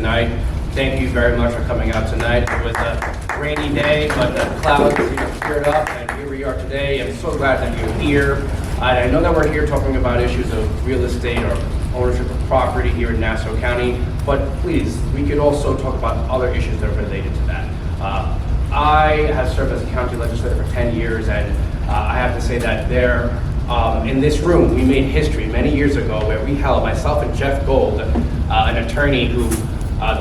tonight. Thank you very much for coming out tonight. It was a rainy day, but the clouds cleared up, and here we are today. I'm so glad that you're here. I know that we're here talking about issues of real estate or ownership of property here in Nassau County, but please, we could also talk about other issues that are related to that. I have served as a county legislator for 10 years, and I have to say that in this room, we made history many years ago where we held, myself and Jeff Gold, an attorney who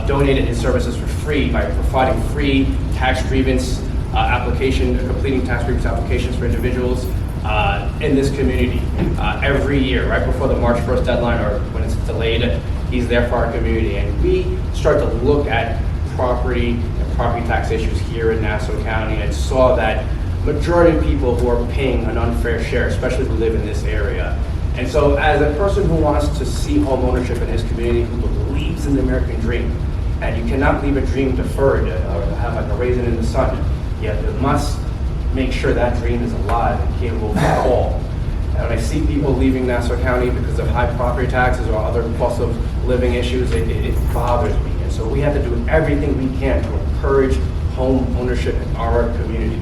donated his services for free by providing free tax grievance completing tax grievance applications for individuals in this community every year, right before the March 1st deadline or when it's delayed. He's there for our community, and we start to look at property and property tax issues here in Nassau County and saw that majority of people who are paying an unfair share, especially who live in this area. And so as a person who wants to see home ownership in his community, who believes in the American dream, and you cannot leave a dream deferred or have like a raisin in the sun, you must make sure that dream is alive and capable for all. And when I see people leaving Nassau County because of high property taxes or other cost of living issues, it bothers me. And so we have to do everything we can to encourage home ownership in our community.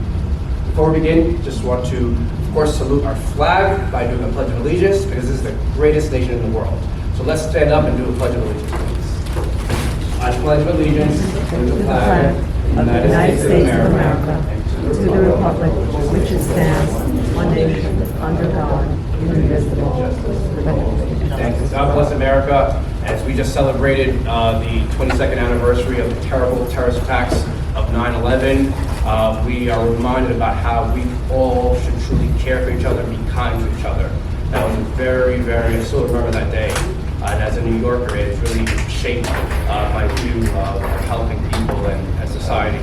Before we begin, just want to, of course, salute our flag by doing a Pledge of Allegiance, because this is the greatest nation in the world. So let's stand up and do a Pledge of Allegiance, please. I pledge allegiance to the flag of the United States of America and to the republic for which it stands, one nation, under God, indivisible, with liberty and Thank you. God bless America. As we just celebrated the 22nd anniversary of the terrible terrorist attacks of 9/11, we are reminded about how we all should truly care for each other and be kind to each other. That was I still remember that day. And as a New Yorker, it's really shaped my view of helping people and society.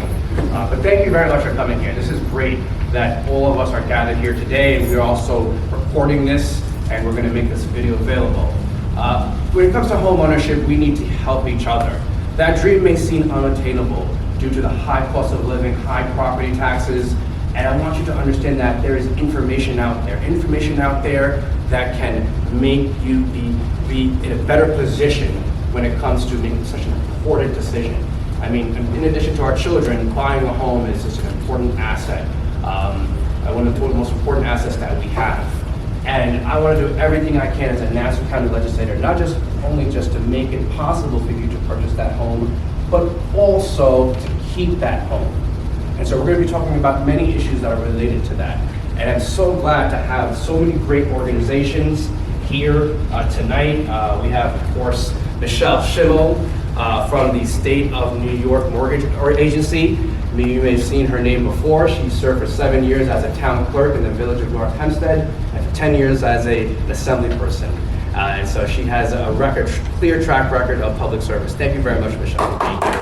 But thank you very much for coming here. This is great that all of us are gathered here today, and we're also recording this, and we're going to make this video available. When it comes to home ownership, we need to help each other. That dream may seem unattainable due to the high cost of living, high property taxes, and I want you to understand that there is information out there that can make you be in a better position when it comes to making such an important decision. I mean, in addition to our children, buying a home is just an important asset, one of the most important assets that we have. And I want to do everything I can as a Nassau County legislator, not just to make it possible for you to purchase that home, but also to keep that home. And so we're going to be talking about many issues that are related to that. And I'm so glad to have so many great organizations here tonight. We have, of course, Michelle Schimmel from the State of New York Mortgage Agency. You may have seen her name before. She served for 7 years as a town clerk in the village of North Hempstead, and for 10 years as an assembly person. And so she has a clear track record of public service. Thank you very much, Michelle, for being here.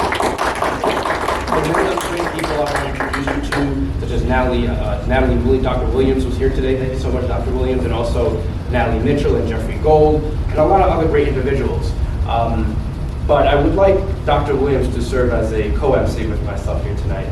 Many other great people I want to introduce you to, such as Natalie Dr. Williams was here today. Thank you so much, Dr. Williams, and also Natalie Mitchell and Jeffrey Gold, and a lot of other great individuals. But I would like Dr. Williams to serve as a co-MC with myself here tonight.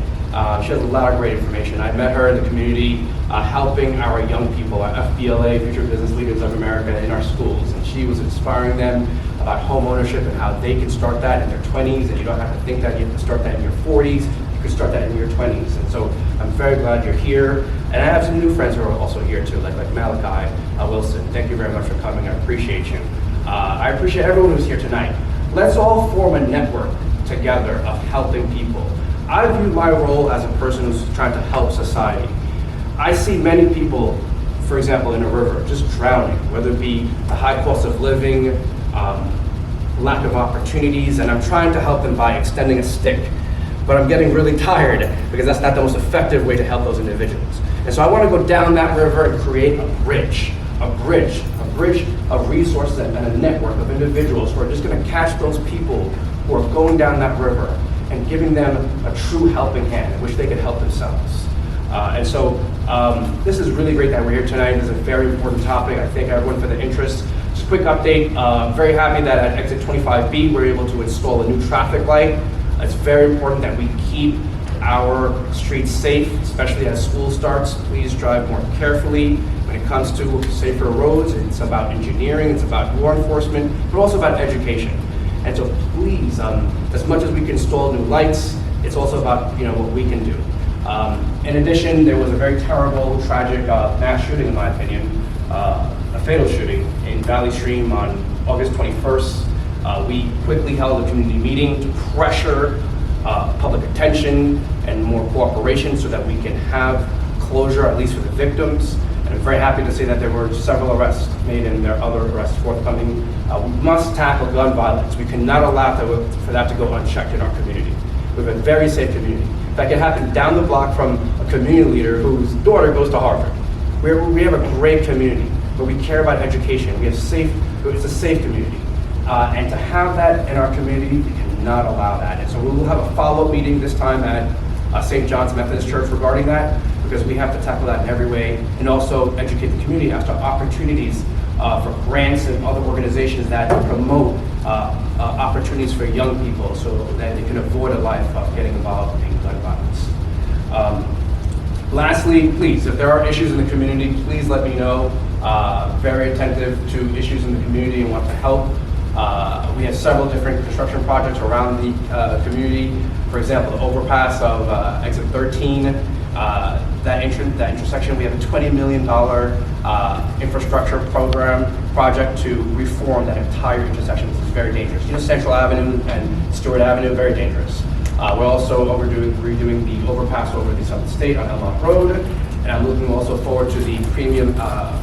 She has a lot of great information. I met her in the community helping our young people, our FBLA, Future Business Leaders of America, in our schools. And she was inspiring them about home ownership and how they can start that in their 20s, and you don't have to think that you have to start that in your 40s. You can start that in your 20s. And so I'm very glad you're here. And I have some new friends who are also here too, like Malachi Wilson. Thank you very much for coming. I appreciate you. I appreciate everyone who's here tonight. Let's all form a network together of helping people. I view my role as a person who's trying to help society. I see many people, for example, in a river, just drowning, whether it be the high cost of living, lack of opportunities, and I'm trying to help them by extending a stick. But I'm getting really tired because that's not the most effective way to help those individuals. And so I want to go down that river and create a bridge of resources and a network of individuals who are just going to catch those people who are going down that river and giving them a true helping hand in which they can help themselves. And so this is really great that we're here tonight. This is a very important topic. I thank everyone for the interest. Just a quick update. I'm very happy that at exit 25B we're able to install a new traffic light. It's very important that we keep our streets safe, especially as school starts. Please drive more carefully. When it comes to safer roads, it's about engineering, it's about law enforcement, but also about education. And so please, as much as we can install new lights, it's also about what we can do. In addition, there was a very terrible, tragic mass shooting, in my opinion, a fatal shooting in Valley Stream on August 21st. We quickly held a community meeting to pressure public attention and more cooperation so that we can have closure, at least for the victims. And I'm very happy to say that there were several arrests made and there are other arrests forthcoming. We must tackle gun violence. We cannot allow for that to go unchecked in our community. We have a very safe community. In fact, it happened down the block from a community leader whose daughter goes to Harvard. We have a great community, but we care about education. It's a safe community. And to have that in our community, we cannot allow that. And so we will have a follow-up meeting this time at St. John's Methodist Church regarding that, because we have to tackle that in every way, and also educate the community as to opportunities for grants and other organizations that promote opportunities for young people so that they can avoid a life of getting involved in gun violence. Lastly, please, if there are issues in the community, please let me know. Very attentive to issues in the community and want to help. We have several different construction projects around the community. For example, the overpass of exit 13, that intersection, we have a $20 million infrastructure project to reform that entire intersection. This is very dangerous. Central Avenue and Stewart Avenue, very dangerous. We're also redoing the overpass over the Southern State on Hemlock Road, and I'm looking also forward to the premium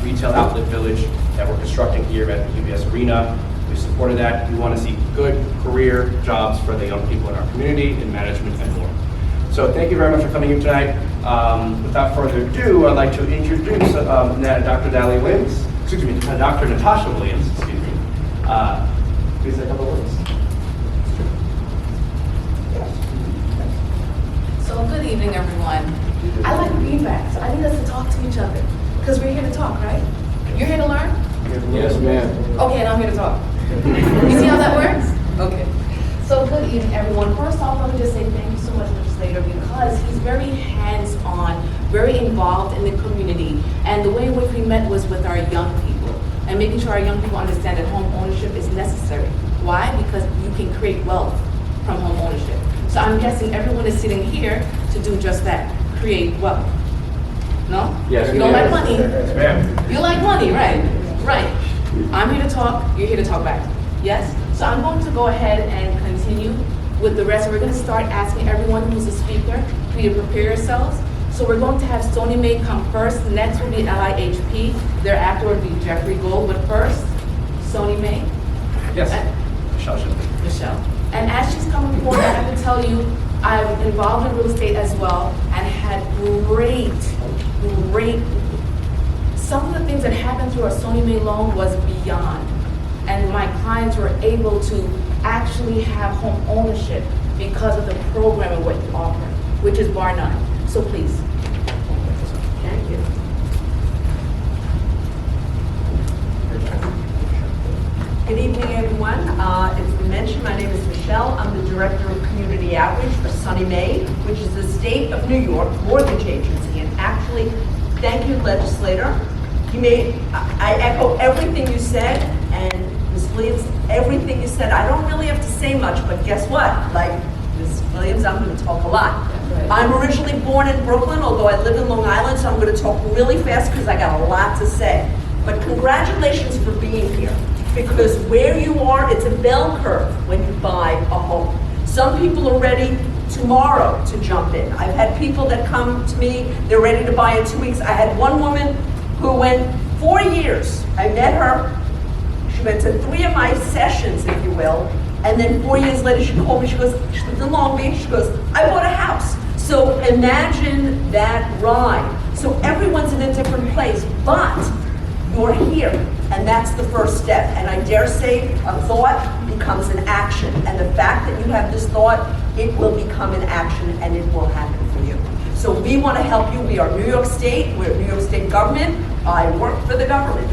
retail outlet village that we're constructing here at the UBS Arena. We supported that. We want to see good career jobs for the young people in our community in management and more. So thank you very much for coming here tonight. Without further ado, I'd like to introduce Dr. Natalia Williams. Excuse me, Dr. Natasha Williams. Excuse me. Please say a couple words. So good evening, everyone. I like feedback, so I need us to talk to each other because we're here to talk, right? You're here to learn? Yes, ma'am. Okay, and I'm here to talk. You see how that works? Okay. So good evening, everyone. First off, let me just say thank you so much, Legislator, because he's very hands-on, very involved in the community, and the way in which we met was with our young people, and making sure our young people understand that home ownership is necessary. Why? Because you can create wealth from home ownership. So I'm guessing everyone is sitting here to do just that, create wealth. No? Yes. You don't like money. Yes, ma'am. You like money, right? Right. I'm here to talk, you're here to talk back. Yes? So I'm going to go ahead and continue with the rest. We're going to start asking everyone who's a speaker for you to prepare yourselves. So we're going to have Sony May come first. Next will be LIHP. Thereafter will be Jeffrey Gold. But first, Sony May. Yes. Michelle. And as she's coming forward, I have to tell you, I'm involved in real estate as well and had great, some of the things that happened through our Sony May loan was beyond. And my clients were able to actually have home ownership because of the program and what you offer, which is bar none. So please. Thank you. Good evening, everyone. It's been mentioned, my name is Michelle. I'm the Director of Community Outreach for Sunny May, which is the State of New York Mortgage Agency. And actually, thank you, Legislator. I echo everything you said, and Ms. Williams, everything you said. I don't really have to say much, but guess what? Like Ms. Williams, I'm going to talk a lot. Right. I'm originally born in Brooklyn, although I live in Long Island, so I'm going to talk really fast because I got a lot to say. But congratulations for being here, because where you are, it's a bell curve when you buy a home. Some people are ready tomorrow to jump in. I've had people that come to me, they're ready to buy in 2 weeks. I had one woman who went 4 years. I met her, she went to 3 of my sessions, if you will, and then 4 years later she called me, she goes, she lives in Long Beach, she goes, I bought a house. So imagine that ride. So everyone's in a different place, but you're here, and that's the first step. And I dare say a thought becomes an action, and the fact that you have this thought, it will become an action, and it will happen for you. So we want to help you. We are New York State, we're New York State government. I work for the government.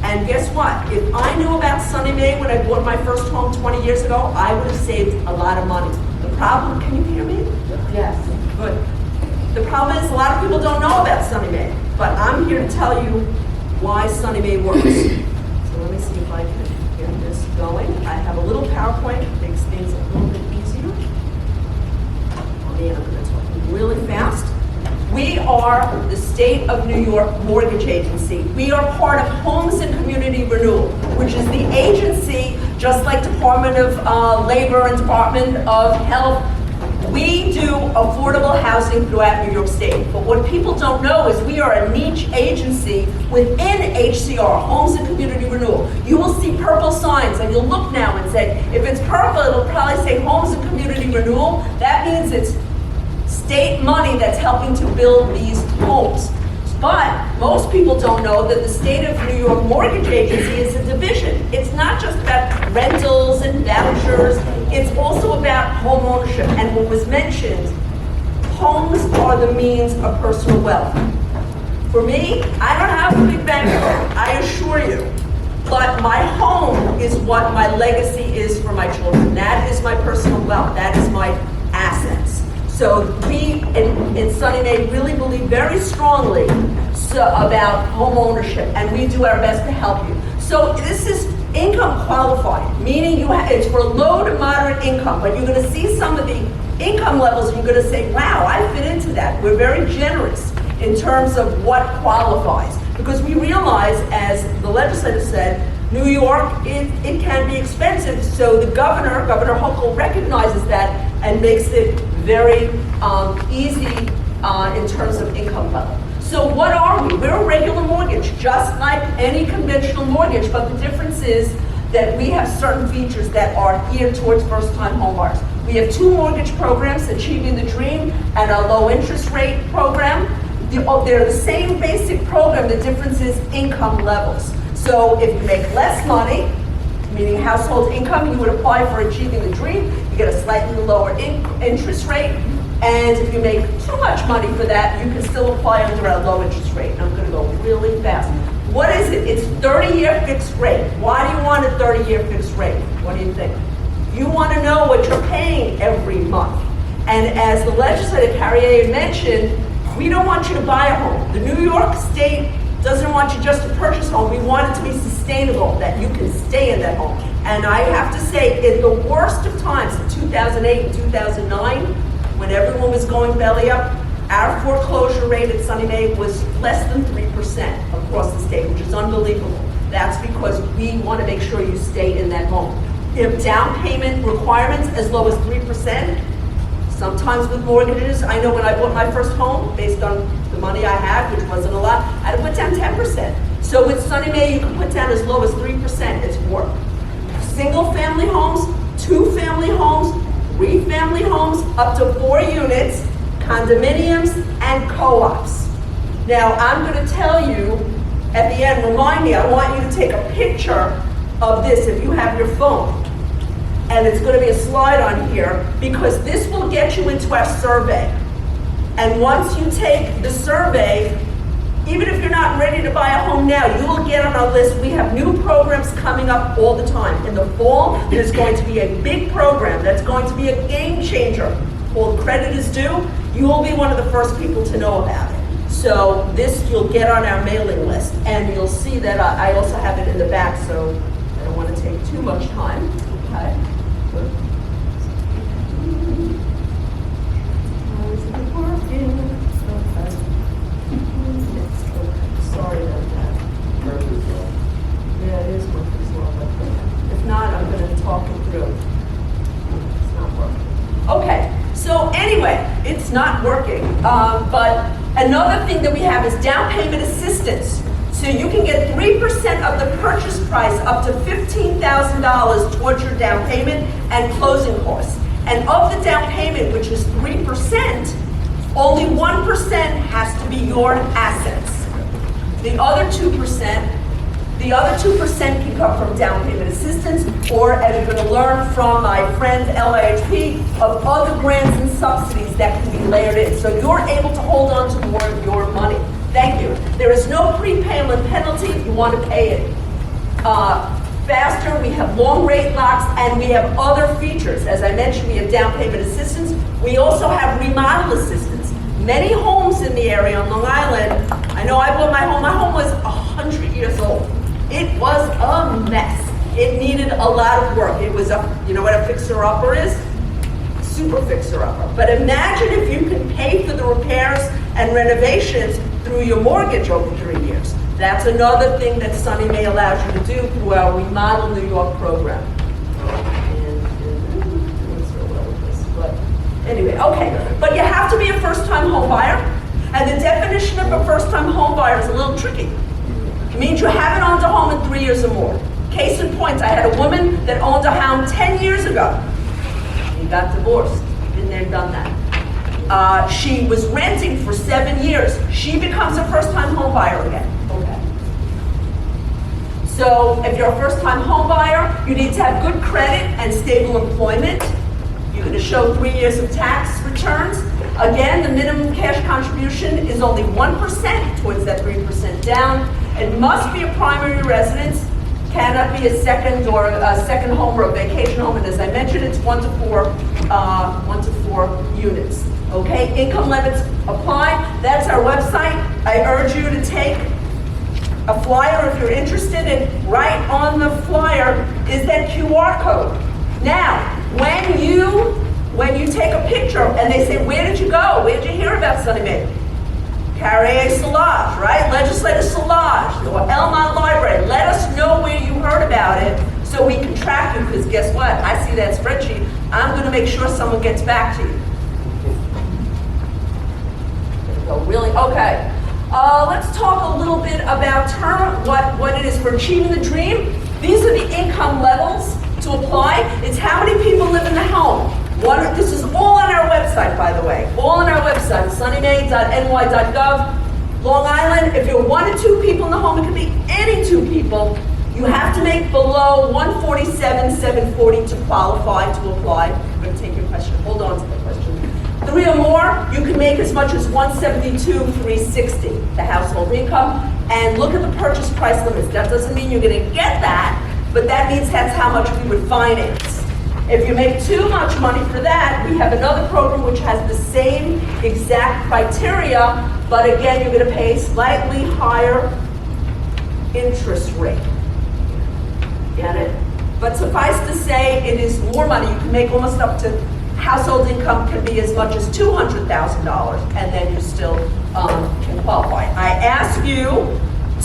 And guess what? If I knew about Sunny May when I bought my first home 20 years ago, I would have saved a lot of money. The problem, can you hear me? Yes. Good. The problem is a lot of people don't know about Sunny May, but I'm here to tell you why Sunny May works. So let me see if I can get this going. I have a little PowerPoint, makes things a little bit easier. I'm going to talk really fast. We are the State of New York Mortgage Agency. We are part of Homes and Community Renewal, which is the agency, just like Department of Labor and Department of Health. We do affordable housing throughout New York State. But what people don't know is we are a niche agency within HCR, Homes and Community Renewal. You will see purple signs, and you'll look now and say, if it's purple, it'll probably say Homes and Community Renewal. That means it's state money that's helping to build these homes. But most people don't know that the State of New York Mortgage Agency is a division. It's not just about rentals and vouchers, it's also about home ownership. And what was mentioned, homes are the means of personal wealth. For me, I don't have a big bank account, I assure you. But my home is what my legacy is for my children. That is my personal wealth, that is my assets. So we in Sunny May really believe very strongly about home ownership, and we do our best to help you. So this is income qualified, meaning it's for low to moderate income, but you're going to see some of the income levels and you're going to say, wow, I fit into that. We're very generous in terms of what qualifies, because we realize, as the legislator said, New York, it can be expensive, so the Governor Hochul, recognizes that and makes it very easy in terms of income level. So what are we? We're a regular mortgage, just like any conventional mortgage, but the difference is that we have certain features that are geared towards first-time homebuyers. We have 2 mortgage programs, Achieving the Dream and a low interest rate program. They're the same basic program, the difference is income levels. So if you make less money, meaning household income, you would apply for Achieving the Dream. You get a slightly lower interest rate. And if you make too much money for that, you can still apply under a low interest rate. And I'm going to go really fast. What is it? It's 30-year fixed rate. Why do you want a 30-year fixed rate? What do you think? You want to know what you're paying every month. And as the legislator Carrier mentioned, we don't want you to buy a home. The New York State doesn't want you just to purchase a home. We want it to be sustainable, that you can stay in that home. And I have to say, in the worst of times, in 2008 and 2009, when everyone was going belly up, our foreclosure rate at Sunny May was less than 3% across the state, which is unbelievable. That's because we want to make sure you stay in that home. You have down payment requirements as low as 3%. Sometimes with mortgages, I know when I bought my first home, based on the money I had, which wasn't a lot, I had to put down 10%. So with Sunny May, you can put down as low as 3%. It's work. Single family homes, 2 family homes, 3 family homes, up to 4 units, condominiums, and co-ops. Now, I'm going to tell you at the end, remind me, I want you to take a picture of this if you have your phone. And it's going to be a slide on here, because this will get you into our survey. And once you take the survey, even if you're not ready to buy a home now, you will get on our list. We have new programs coming up all the time. In the fall, there's going to be a big program that's going to be a game changer called Credit is Due. You will be one of the first people to know about it. So this you'll get on our mailing list. And you'll see that I also have it in the back, so I don't want to take too much time. Okay. Sorry about that. Yeah, it is Murphy's Law, but if not, I'm going to talk it through. It's not working. Okay, so anyway, it's not working. But another thing that we have is down payment assistance. So you can get 3% of the purchase price up to $15,000 towards your down payment and closing costs. And of the down payment, which is 3%, only 1% has to be your assets. The other 2% can come from down payment assistance, or as you're going to learn from my friend LIHP, of other grants and subsidies that can be layered in. So you're able to hold on to more of your money. Thank you. There is no prepayment penalty if you want to pay it faster. We have long rate locks, and we have other features. As I mentioned, we have down payment assistance. We also have remodel assistance. Many homes in the area on Long Island, I know I bought my home was 100 years old. It was a mess. It needed a lot of work. It was you know what a fixer-upper is? Super fixer-upper. But imagine if you can pay for the repairs and renovations through your mortgage over 3 years. That's another thing that Sunny May allows you to do through our Remodel New York program. But anyway, okay. But you have to be a first-time home buyer, and the definition of a first-time home buyer is a little tricky. It means you haven't owned a home in 3 years or more. Case in point, I had a woman that owned a home 10 years ago. She got divorced. Been there, done that. She was renting for 7 years. She becomes a first-time home buyer again. Okay. So if you're a first-time home buyer, you need to have good credit and stable employment. You're going to show 3 years of tax returns. Again, the minimum cash contribution is only 1% towards that 3% down. It must be a primary residence. Cannot be a second or a second home or a vacation home. And as I mentioned, it's 1 to 4 units. Okay, income limits apply. That's our website. I urge you to take a flyer if you're interested, and right on the flyer is that QR code. Now, when you take a picture and they say, where did you go? Where did you hear about Sunny May? Carrier Solage, right? Legislator Solage, or Elmont Library. Let us know where you heard about it so we can track you, because guess what? I see that spreadsheet. I'm going to make sure someone gets back to you. Oh, really? Okay. Let's talk a little bit about what it is for achieving the dream. These are the income levels to apply. It's how many people live in the home. This is all on our website, by the way. All on our website, sunnymay.ny.gov. Long Island, if you're 1 to 2 people in the home, it could be any 2 people. You have to make below 147,740 to qualify to apply. I'm going to take your question. Hold on to the question. 3 or more, you can make as much as 172,360, the household income. And look at the purchase price limits. That doesn't mean you're going to get that, but that means that's how much we would finance. If you make too much money for that, we have another program which has the same exact criteria, but again, you're going to pay a slightly higher interest rate. Get it? But suffice to say, it is more money. You can make almost up to, household income can be as much as $200,000, and then you still can qualify. I ask you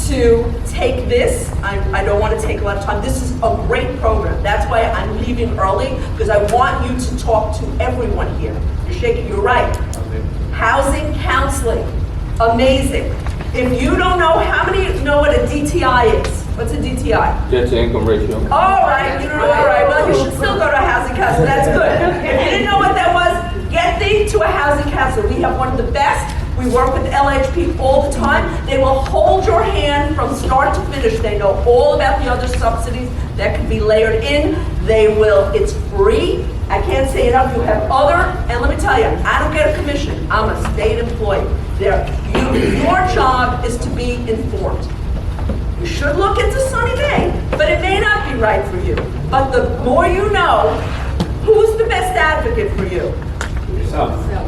to take this. I don't want to take a lot of time. This is a great program. That's why I'm leaving early, because I want you to talk to everyone here. You're shaking, you're right. Housing counseling, amazing. If you don't know, how many of you know what a DTI is? What's a DTI? Debt to income ratio. All right, you know, all right. Well, you should still go to a housing counselor. That's good. If you didn't know what that was, get thee to a housing counselor. We have one of the best. We work with LHP all the time. They will hold your hand from start to finish. They know all about the other subsidies that can be layered in. They will, it's free. I can't say enough. You have other, and let me tell you, I don't get a commission. I'm a state employee. Your job is to be informed. You should look into Sunny May, but it may not be right for you. But the more you know, who's the best advocate for you?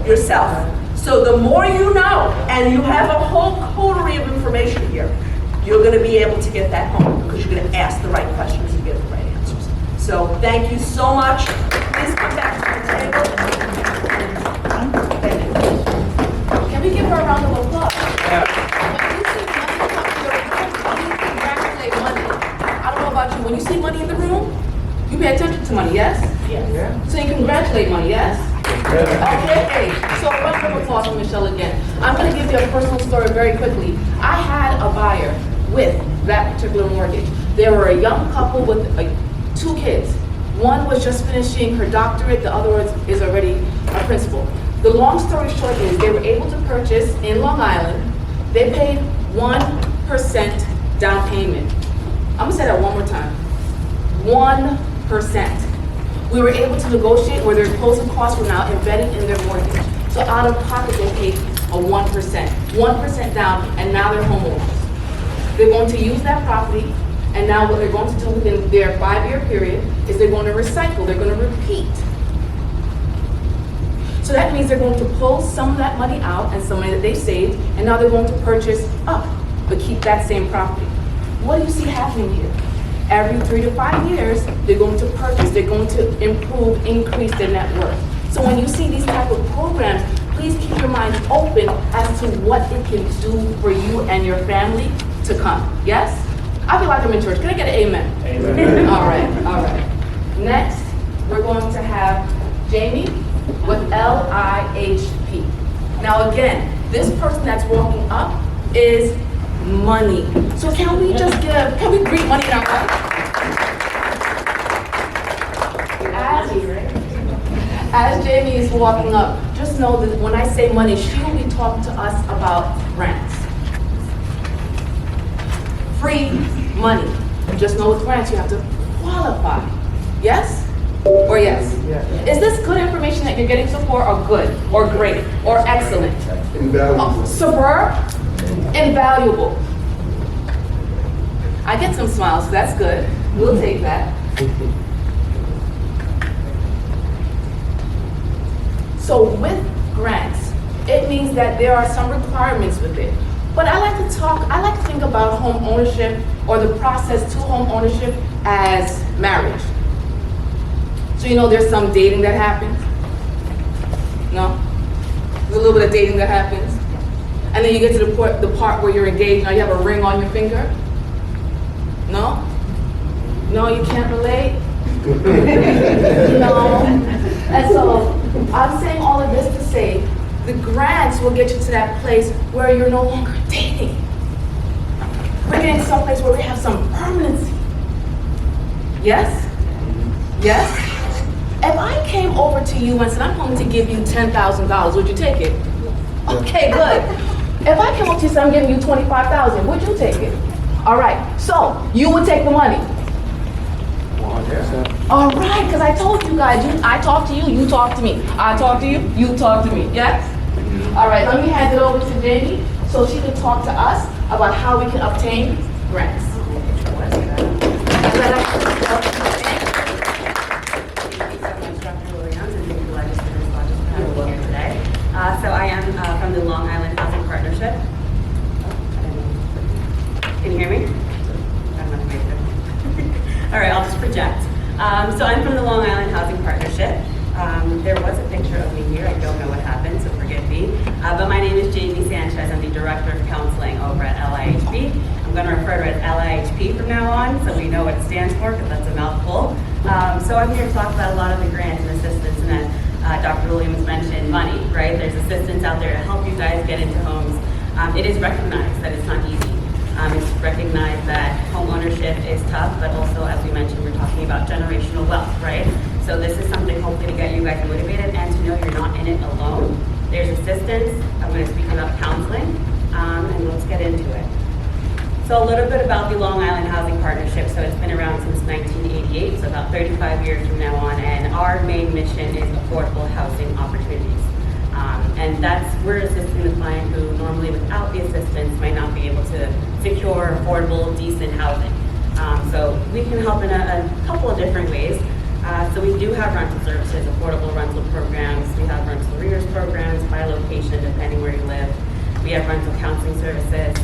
Yourself. So the more you know, and you have a whole coterie of information here, you're going to be able to get that home, because you're going to ask the right questions and get the right answers. So thank you so much. Please come back to the table. Thank you. Can we give her a round of applause? Yeah. When you see money in the room, you pay attention to money, yes? Yes. So you congratulate money, yes? Okay, so a round of applause for Michelle again. I'm going to give you a personal story very quickly. I had a buyer with that particular mortgage. They were a young couple with 2 kids. One was just finishing her doctorate, the other is already a principal. The long story short is they were able to purchase in Long Island. They paid 1% down payment. I'm going to say that one more time. 1%. We were able to negotiate where their closing costs were now embedded in their mortgage. So out of pocket, they paid a 1%. 1% down, and now they're homeowners. They're going to use that property, and now what they're going to do within their 5-year period is they're going to recycle. They're going to repeat. So that means they're going to pull some of that money out and some money that they saved, and now they're going to purchase up, but keep that same property. What do you see happening here? every 3 to 5 years, they're going to purchase, they're going to improve, increase their net worth. So when you see these type of programs, please keep your mind open as to what it can do for you and your family to come. Yes? I feel like I'm in church. Can I get an amen? Amen. All right. Next, we're going to have Jamie with LIHP. Now again, this person that's walking up is money. So can we greet money in our life? As Jamie is walking up, just know that when I say money, she will be talking to us about grants. Free money. Just know with grants you have to qualify. Yes? Or yes? Is this good information that you're getting so far, or good, or great, or excellent? Invaluable. Superb? Invaluable. I get some smiles, so that's good. We'll take that. So with grants, it means that there are some requirements with it. But I like to think about home ownership or the process to home ownership as marriage. So there's some dating that happens. No? There's a little bit of dating that happens. And then you get to the part where you're engaged, now you have a ring on your finger. No? No, you can't relate? No. And so I'm saying all of this to say the grants will get you to that place where you're no longer dating. We're getting to some place where we have some permanency. Yes? Yes? If I came over to you and said, I'm going to give you $10,000, would you take it? Okay, good. If I came over to you and said, I'm giving you $25,000, would you take it? All right, so you would take the money. All right, because I told you guys, I talk to you, you talk to me. I talk to you, you talk to me. Yes? All right, let me hand it over to Jamie so she can talk to us about how we can obtain grants. So I am from the Long Island Housing Partnership. Can you hear me? All right, I'll just project. So I'm from the Long Island Housing Partnership. There was a picture of me here. I don't know what happened, so forgive me. But my name is Jamie Sanchez. I'm the Director of Counseling over at LIHP. I'm going to refer to it as LIHP from now on, so we know what it stands for, because that's a mouthful. So I'm here to talk about a lot of the grants and assistance, and then Dr. Williams mentioned money, right? There's assistance out there to help you guys get into homes. It is recognized that it's not easy. It's recognized that home ownership is tough, but also, as we mentioned, we're talking about generational wealth, right? So this is something hopefully to get you guys motivated and to know you're not in it alone. There's assistance. I'm going to speak about counseling, and let's get into it. So a little bit about the Long Island Housing Partnership. So it's been around since 1988, so about 35 years from now on, and our main mission is affordable housing opportunities. And we're assisting the client who normally without the assistance might not be able to secure affordable, decent housing. So we can help in a couple of different ways. So we do have rental services, affordable rental programs. We have rental arrears programs by location, depending where you live. We have rental counseling services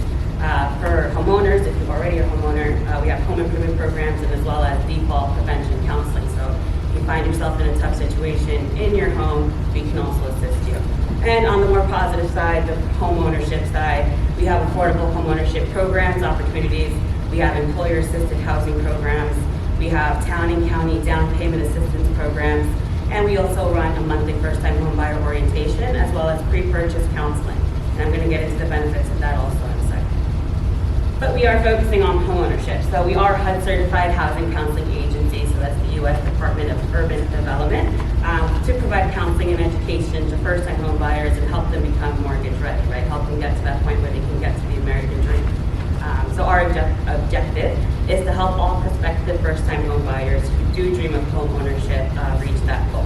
for homeowners. If you're already a homeowner, we have home improvement programs, and as well as default prevention counseling. So if you find yourself in a tough situation in your home, we can also assist you. And on the more positive side, the home ownership side, we have affordable home ownership programs, opportunities. We have employer-assisted housing programs. We have town and county down payment assistance programs. And we also run a monthly first-time home buyer orientation, as well as pre-purchase counseling. And I'm going to get into the benefits of that also in a second. But we are focusing on home ownership. So we are HUD certified housing counseling agency. So that's the U.S. Department of Urban Development, to provide counseling and education to first-time home buyers and help them become mortgage ready, right? Help them get to that point where they can get to the American dream. So our objective is to help all prospective first-time home buyers who do dream of home ownership reach that goal.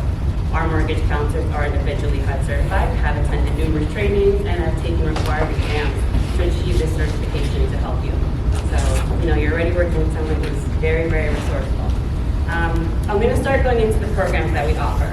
Our mortgage counselors are individually HUD certified, have attended numerous trainings, and have taken required exams to achieve this certification to help you. So, you're already working with someone who's very, very resourceful. I'm going to start going into the programs that we offer.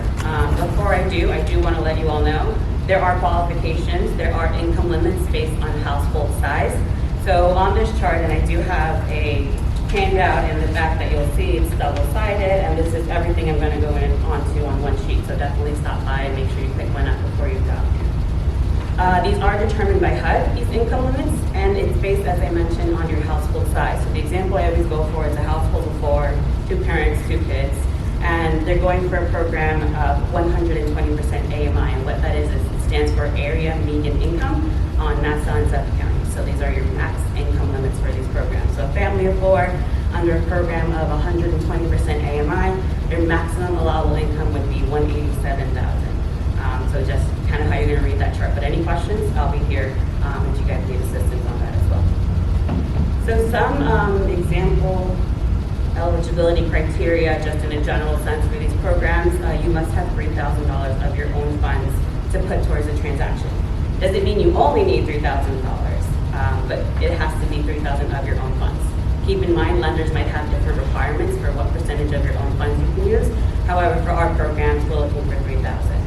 Before I do want to let you all know there are qualifications, there are income limits based on household size. So on this chart, and I do have a handout in the back that you'll see, it's double-sided, and this is everything I'm gonna go onto on one sheet, so definitely stop by and make sure you pick one up before you go. These are determined by HUD, these income limits, and it's based, as I mentioned, on your household size. So the example I always go for is a household of 4, 2 parents, 2 kids, and they're going for a program of 120% AMI, and what that is it stands for Area Median Income on Nassau and Suffolk County. So these are your max income limits for these programs. So a family of 4 under a program of 120% AMI, their maximum allowable income would be $187,000. So just kind of how you're going to read that chart. But any questions, I'll be here if you guys need assistance on that as well. So some example eligibility criteria, just in a general sense for these programs, you must have $3,000 of your own funds to put towards a transaction. Doesn't mean you only need $3,000, but it has to be $3,000 of your own funds. Keep in mind, lenders might have different requirements for what percentage of your own funds you can use. However, for our programs, we're looking for $3,000.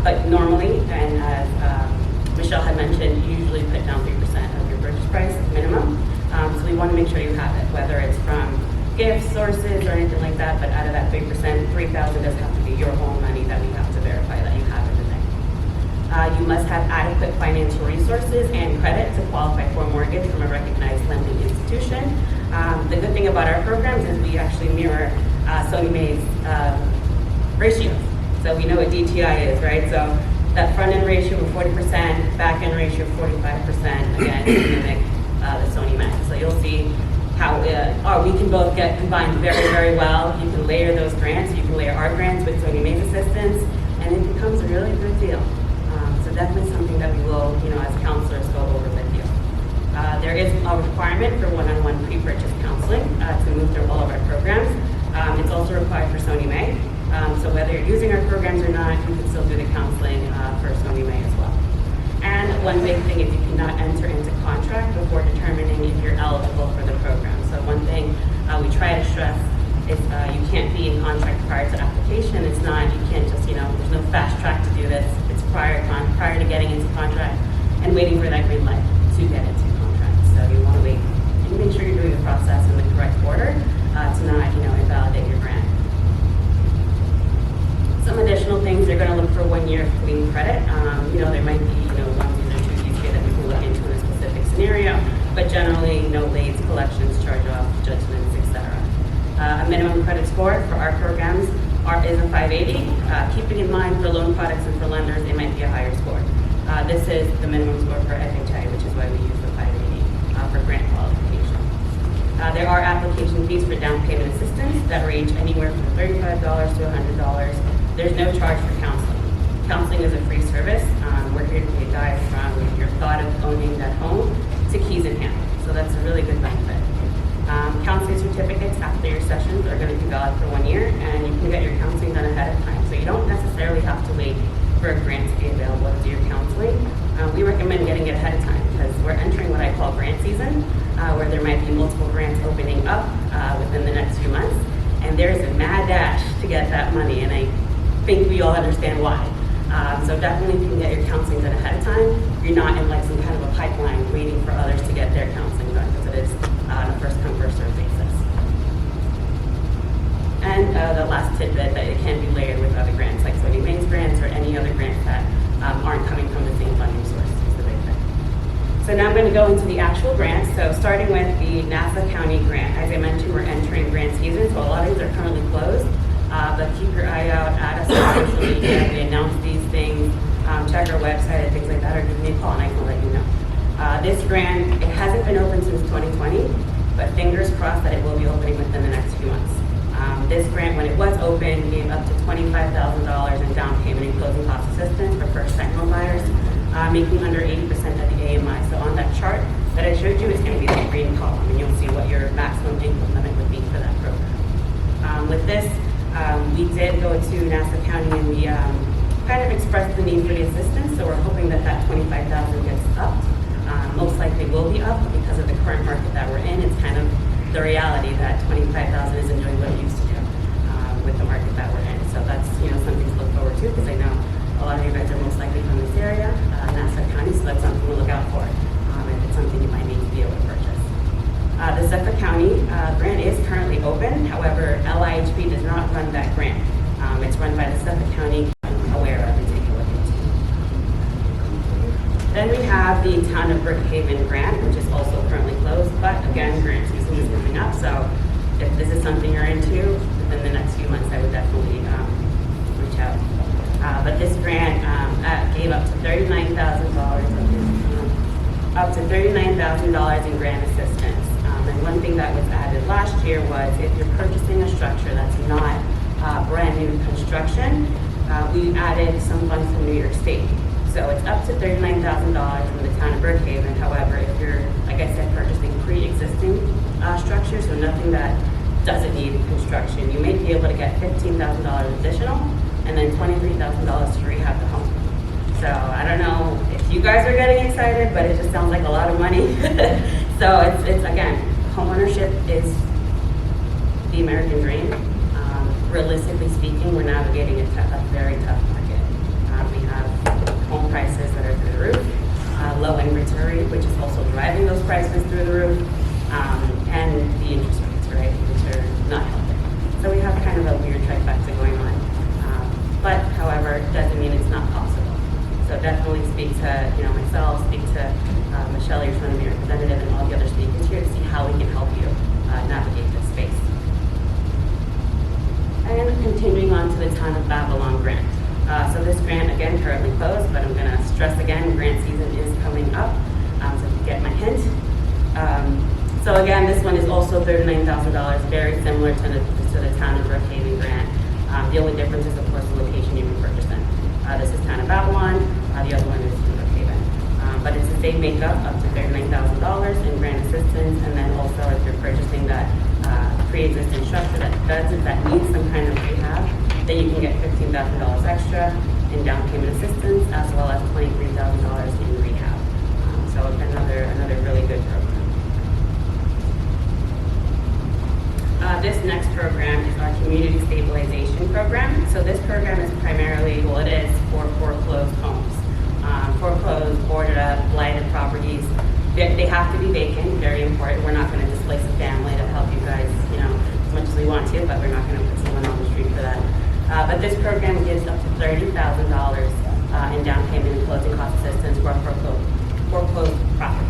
But normally, and as Michelle had mentioned, you usually put down 3% of your purchase price minimum. So we want to make sure you have it, whether it's from gift sources or anything like that, but out of that 3%, $3,000 does have to be your own money that we have to verify that you have everything. You must have adequate financial resources and credit to qualify for a mortgage from a recognized lending institution. The good thing about our programs is we actually mirror Sony Mae's ratios. So we know what DTI is, right? So that front-end ratio of 40%, back-end ratio of 45%, again, to mimic the Sony Mae. So you'll see how we can both get combined very, very well. You can layer those grants. You can layer our grants with Sony Mae's assistance, and it becomes a really good deal. So definitely something that we will, as counselors, go over with you. There is a requirement for one-on-one pre-purchase counseling to move through all of our programs. It's also required for Sony Mae. So whether you're using our programs or not, you can still do the counseling for Sony Mae as well. And one big thing is you cannot enter into contract before determining if you're eligible for the program. So one thing we try to stress is you can't be in contract prior to application. It's not, you can't just, there's no fast track to do this. It's prior to getting into contract and waiting for that green light to get into contract. So you want to wait and make sure you're doing the process in the correct order to not, invalidate your grant. Some additional things, they're going to look for 1 year of clean credit. There might be, onesies or twosies here that we can look into in a specific scenario, but generally, no lates, collections, charge-offs, judgments, etc. A minimum credit score for our programs is a 580. Keeping in mind for loan products and for lenders, it might be a higher score. This is the minimum score for FHA, which is why we use the 580 for grant qualification. There are application fees for down payment assistance that range anywhere from $35 to $100. There's no charge for counseling. Counseling is a free service. We're here to guide from your thought of owning that home to keys in hand. So that's a really good benefit. Counseling certificates after your sessions are going to be valid for 1 year, and you can get your counseling done ahead of time. So you don't necessarily have to wait for a grant to be available to do your counseling. We recommend getting it ahead of time because we're entering what I call grant season, where there might be multiple grants opening up within the next few months. And there's a mad dash to get that money, and I think we all understand why. So definitely if you can get your counseling done ahead of time, you're not in like some kind of a pipeline waiting for others to get their counseling done, because it is on a first come, first served basis. And the last tidbit, that it can be layered with other grants, like Sony Mae's grants or any other grants that aren't coming from the same funding source is the big thing. So now I'm going to go into the actual grants. So starting with the Nassau County grant. As I mentioned, we're entering grant season, so a lot of these are currently closed. But keep your eye out, add us on social media. We announce these things, check our website and things like that, or give me a call and I can let you know. This grant, it hasn't been open since 2020, but fingers crossed that it will be opening within the next few months. This grant, when it was open, gave up to $25,000 in down payment and closing cost assistance for first-time home buyers, making under 80% of the AMI. So on that chart that I showed you, it's going to be the green column, and you'll see what your maximum income limit would be for that program. With this, we did go to Nassau County and we kind of expressed the need for the assistance, so we're hoping that that $25,000 gets upped. Most likely will be up because of the current market that we're in. It's kind of the reality that $25,000 isn't doing what it used to do with the market that we're in. So that's something to look forward to, because I know a lot of you guys are most likely from this area, Nassau County, so that's something to look out for. If it's something you might need to be able to purchase. The Suffolk County grant the Town of Brookhaven grant, which is also currently closed, but again, grant season is coming up, so if this is something you're into, within the next few months, I would definitely reach out. But this grant gave up to $39,000 in grant assistance. And one thing that was added last year was if you're purchasing a structure that's not brand new construction, we added some funds from New York State. So it's up to $39,000 from the Town of Brookhaven. However, if you're, like I said, purchasing pre-existing structures, so nothing that doesn't need construction, you may be able to get $15,000 additional and then $23,000 to rehab the home. So I don't know if you guys are getting excited, but it just sounds like a lot of money. So it's again, homeownership is the American dream. Realistically speaking, we're navigating a very tough market. We have home prices that are through the roof, low inventory, which is also driving those prices through the roof, and the interest rates, right, which are not helping. So we have kind of a weird trifecta going on. But however, it doesn't mean it's not possible. So definitely speak to myself, speak to Michelle, your Town representative, and all the other speakers here to see how we can help you navigate this space. And continuing on to the Town of Babylon grant. So this grant, again, currently closed, but I'm going to stress again, grant season is coming up, so you get my hint. So again, this one is also $39,000, very similar to the Town of Brookhaven grant. The only difference is, of course, the location you can purchase in. This is Town of Babylon, the other one is Brookhaven. But it's the same makeup, up to $39,000 in grant assistance, and then also if you're purchasing that pre-existing structure that needs some kind of rehab, then you can get $15,000 extra in down payment assistance, as well as $23,000 in rehab. So another really good program. This next program is our community stabilization program. So this program is primarily, it is for foreclosed homes. Foreclosed, boarded up, blighted properties. They have to be vacant, very important. We're not going to displace a family to help you guys, as much as we want to, but we're not going to put someone on the street for that. But this program gives up to $30,000 in down payment and closing cost assistance for foreclosed property.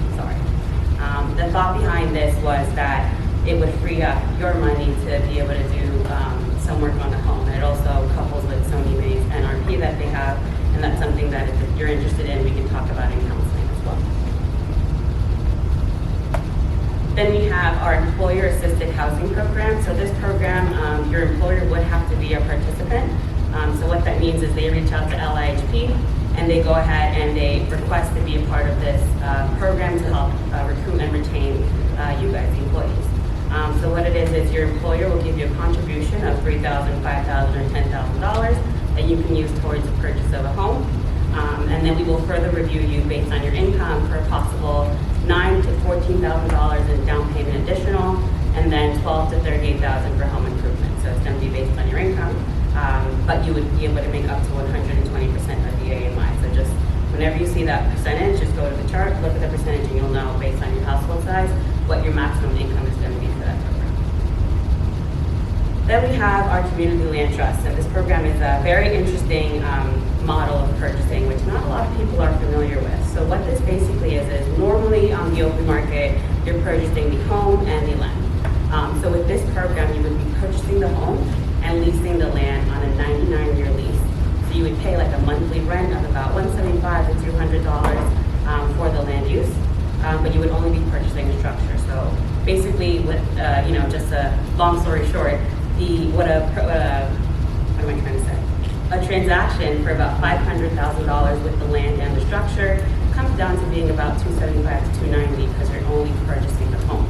The thought behind this was that it would free up your money to be able to do some work on the home. And it also couples with Sony May's NRP that they have, and that's something that if you're interested in, we can talk about in counseling as well. Then we have our employer-assisted housing program. So this program, your employer would have to be a participant. So what that means is they reach out to LIHP and they go ahead and they request to be a part of this program to help recruit and retain you guys, the employees. So what it is your employer will give you a contribution of $3,000, $5,000, or $10,000 that you can use towards the purchase of a home. And then we will further review you based on your income for a possible $9,000 to $14,000 in down payment additional, and then $12,000 to $38,000 for home improvement. So it's going to be based on your income, but you would be able to make up to 120% of the AMI. So just whenever you see that percentage, just go to the chart, look at the percentage, and you'll know based on your household size what your maximum income is going to be for that program. Then we have our community land trust. So this program is a very interesting model of purchasing, which not a lot of people are familiar with. So what this basically is normally on the open market, you're purchasing the home and the land. So with this program, you would be purchasing the home and leasing the land on a 99-year lease. So you would pay like a monthly rent of about $175 to $200 for the land use, but you would only be purchasing a structure. So basically, with just a long story short, what am I trying to say? A transaction for about $500,000 with the land and the structure comes down to being about $275 to $290 because you're only purchasing the home.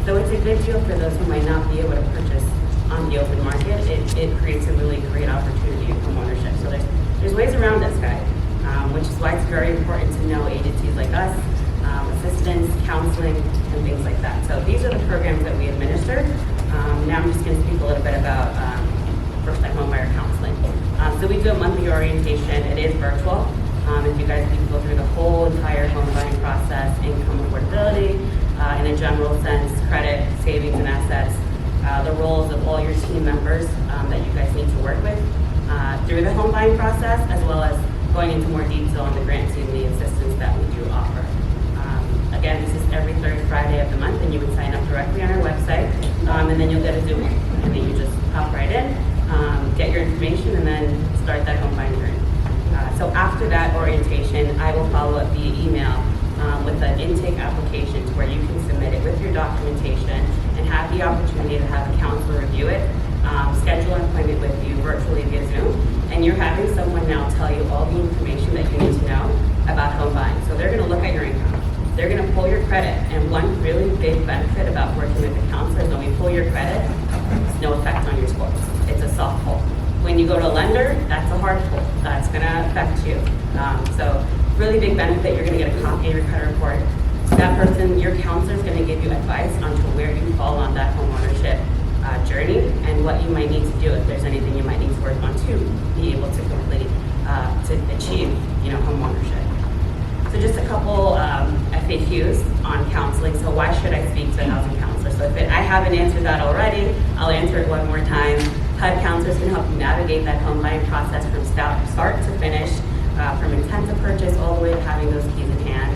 So it's a good deal for those who might not be able to purchase on the open market. It creates a really great opportunity of home ownership. So there's ways around this, guys, which is why it's very important to know agencies like us, assistance, counseling, and things like that. So these are the programs that we administer. Now I'm just going to speak a little bit about first-time homebuyer counseling. So we do a monthly orientation. It is virtual. If you guys need to go through the whole entire home buying process, income affordability, in a general sense, credit, savings, and assets, the roles of all your team members that you guys need to work with through the home buying process, as well as going into more detail on the grant team, the assistance that we do offer. Again, this is every third Friday of the month, and you would sign up directly on our website, and then you'll get a Zoom link. And then you just hop right in, get your information, and then start that home buying journey. So after that orientation, I will follow up via email with an intake application where you can submit it with your documentation and have the opportunity to have a counselor review it, schedule an appointment with you virtually via Zoom, and you're having someone now tell you all the information that you need to know about home buying. So they're going to look at your income. They're going to pull your credit, and one really big benefit about working with the counselor is when we pull your credit, it's no effect on your score. It's a soft pull. When you go to a lender, that's a hard pull. That's going to affect you. So really big benefit, you're going to get a copy of your credit report. That person, your counselor, is going to give you advice on to where you fall on that home ownership journey and what you might need to do if there's anything you might need to work on to be able to complete, to achieve, home ownership. So just a couple FAQs on counseling. So why should I speak to a housing counselor? So if I haven't answered that already, I'll answer it one more time. HUD counselors can help you navigate that home buying process from start to finish, from intent to purchase all the way to having those keys in hand.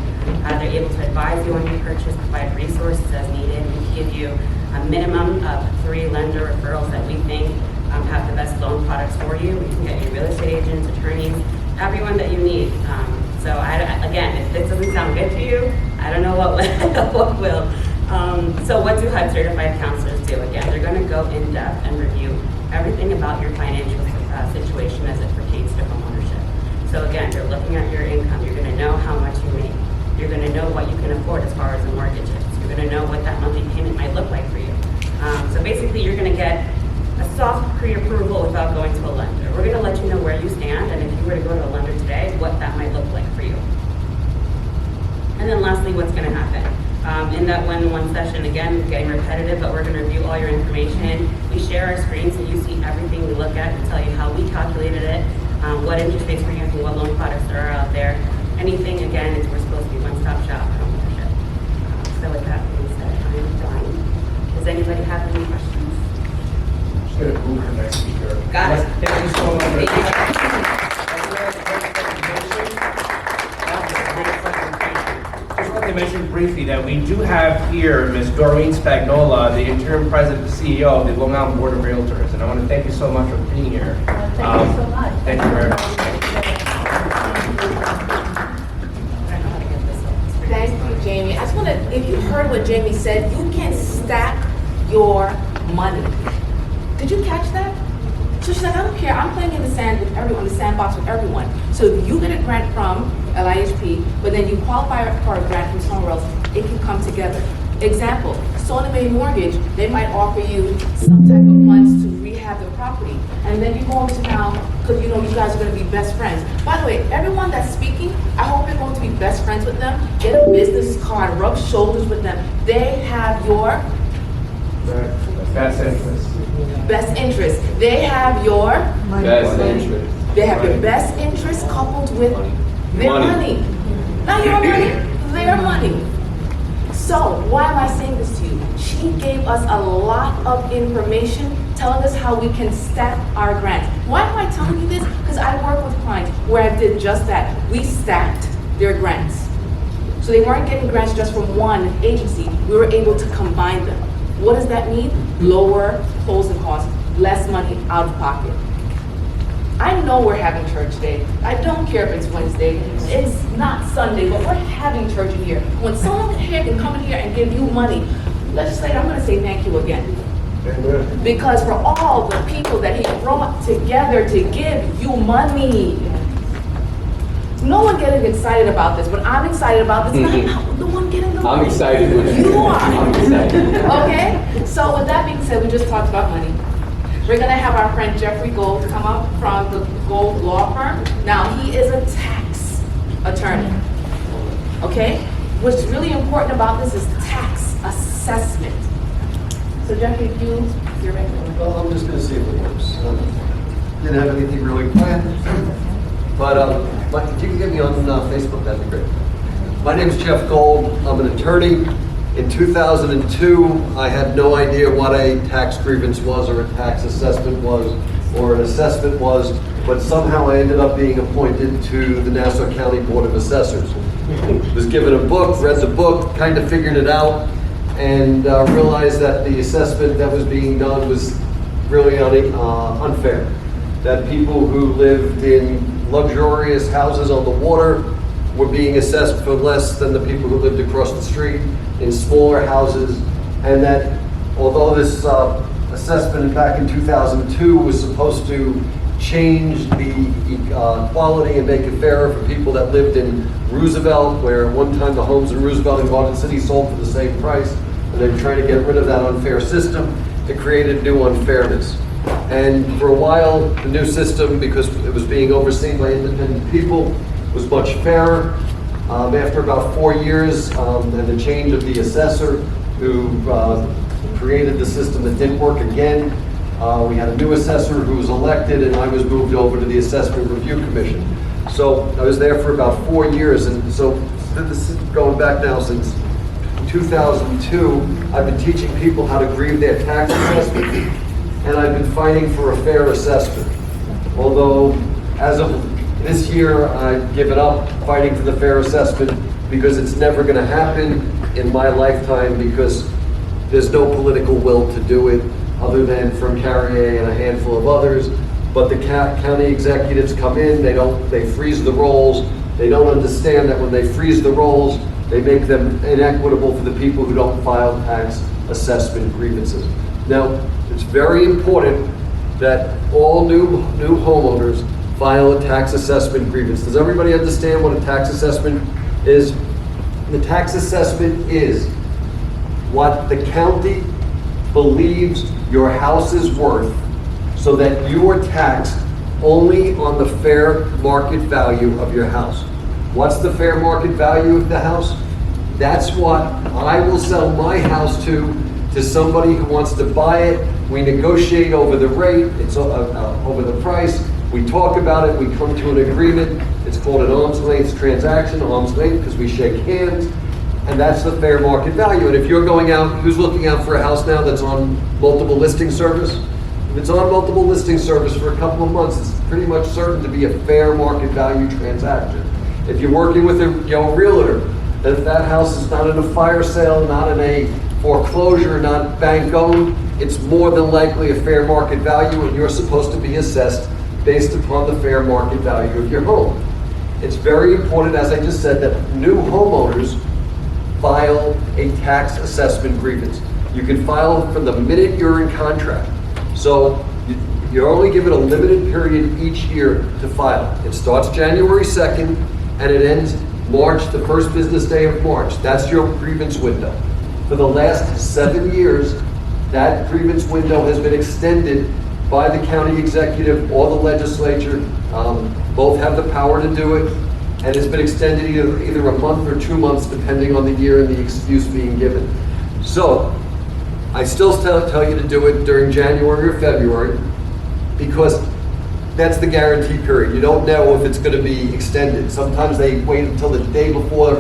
They're able to advise you on your purchase, provide resources as needed, and give you a minimum of 3 lender referrals that we think have the best loan products for you. We can get you real estate agents, attorneys, everyone that you need. So again, if this doesn't sound good to you, I don't know what will. So what do HUD certified counselors do? Again, they're going to go in depth and review everything about your financial situation as it pertains to home ownership. So again, they're looking at your income. You're going to know how much you make. You're going to know what you can afford as far as the mortgage is. You're going to know what that monthly payment might look like for you. So basically, you're going to get a soft pre-approval without going to a lender. We're going to let you know where you stand, and if you were to go to a lender today, what that might look like for you. And then lastly, what's going to happen? In that one-on-one session, again, getting repetitive, but we're going to review all your information. We share our screen so you see everything we look at. We tell you how we calculated it, what interest rates we're using, what loan products there are out there. Anything, again, we're supposed to be one-stop shop for home ownership. So with that being said, I'm done. Does anybody have any questions? Just going to move to the next speaker. Got it. Thank you so much. Thank you. Just want to mention briefly that we do have here Ms. Doreen Spagnola, the interim president and CEO of the Long Island Board of Realtors, and I want to thank you so much for being here. Thank you so much. Thank you very much. Thank you, Jamie. I just want to, if you heard what Jamie said, you can stack your money. Did you catch that? So she's like, I don't care. I'm playing in the sand with everyone, the sandbox with everyone. So if you get a grant from LIHP, but then you qualify for a grant from somewhere else, it can come together. Example, Sona Bay Mortgage, they might offer you some type of funds to rehab the property. And then you go into town, because you guys are going to be best friends. By the way, everyone that's speaking, I hope you're going to be best friends with them. Get a business card, rub shoulders with them. They have your Best interest. best interest. They have your Best interest. They have your best interest coupled with their money. Not your money, their money. So, why am I saying this to you? She gave us a lot of information telling us how we can stack our grants. Why am I telling you this? Because I work with clients where I did just that. We stacked their grants. So they weren't getting grants just from one agency. We were able to combine them. What does that mean? Lower closing costs, less money out of pocket. I know we're having church today. I don't care if it's Wednesday. It's not Sunday, but we're having church in here. When someone here can come in here and give you money, Legislator, I'm going to say thank you again. Amen. Because for all the people that he brought together to give you money. No one getting excited about this, but I'm excited about this. I'm not the one getting the money. I'm excited with you. You are. I'm excited. Okay? So with that being said, we just talked about money. We're going to have our friend Jeffrey Gold come up from the Gold Law Firm. Now, he is a tax attorney. Okay? What's really important about this is tax assessment. So Jeffrey, if you're ready. Well, I'm just going to see if it works. Didn't have anything really planned. But if you can get me on Facebook, that'd be great. My name is Jeff Gold. I'm an attorney. In 2002, I had no idea what a tax grievance was or a tax assessment was or an assessment was, but somehow I ended up being appointed to the Nassau County Board of Assessors. Was given a book, read the book, kind of figured it out, and realized that the assessment that was being done was really unfair. That people who lived in luxurious houses on the water were being assessed for less than the people who lived across the street in smaller houses, and that although this assessment back in 2002 was supposed to change the quality and make it fairer for people that lived in Roosevelt, where at one time the homes in Roosevelt and Garden City sold for the same price, and they were trying to get rid of that unfair system. It created new unfairness. And for a while, the new system, because it was being overseen by independent people, was much fairer. After about 4 years, and the change of the assessor who created the system that didn't work again, we had a new assessor who was elected, and I was moved over to the Assessment Review Commission. So I was there for about 4 years, and so this is going back now since 2002. I've been teaching people how to grieve their tax assessment, and I've been fighting for a fair assessment. Although, as of this year, I've given up fighting for the fair assessment because it's never going to happen in my lifetime, because there's no political will to do it other than from Carrier and a handful of others. But the county executives come in, they freeze the rolls. They don't understand that when they freeze the rolls, they make them inequitable for the people who don't file tax assessment grievances. Now, it's very important that all new homeowners file a tax assessment grievance. Does everybody understand what a tax assessment is? The tax assessment is what the county believes your house is worth, so that you are taxed only on the fair market value of your house. What's the fair market value of the house? That's what I will sell my house to somebody who wants to buy it. We negotiate over the rate, it's over the price. We talk about it, we come to an agreement. It's called an arm's length transaction, arm's length because we shake hands, and that's the fair market value. And if you're going out, who's looking out for a house now that's on multiple listing service? If it's on multiple listing service for a couple of months, it's pretty much certain to be a fair market value transaction. If you're working with a realtor, if that house is not in a fire sale, not in a foreclosure, not bank owned, it's more than likely a fair market value, and you're supposed to be assessed based upon the fair market value of your home. It's very important, as I just said, that new homeowners file a tax assessment grievance. You can file from the minute you're in contract. So you're only given a limited period each year to file. It starts January 2nd and it ends March, the first business day of March. That's your grievance window. For the last 7 years, that grievance window has been extended by the county executive or the legislature. Both have the power to do it, and it's been extended either a month or 2 months, depending on the year and the excuse being given. So I still tell you to do it during January or February, because that's the guarantee period. You don't know if it's going to be extended. Sometimes they wait until the day before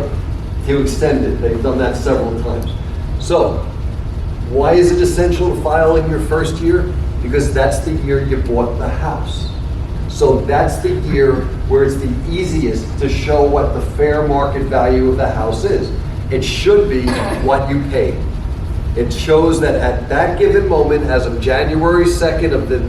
to extend it. They've done that several times. So why is it essential to file in your first year? Because that's the year you bought the house. So that's the year where it's the easiest to show what the fair market value of the house is. It should be what you paid. It shows that at that given moment, as of January 2nd of the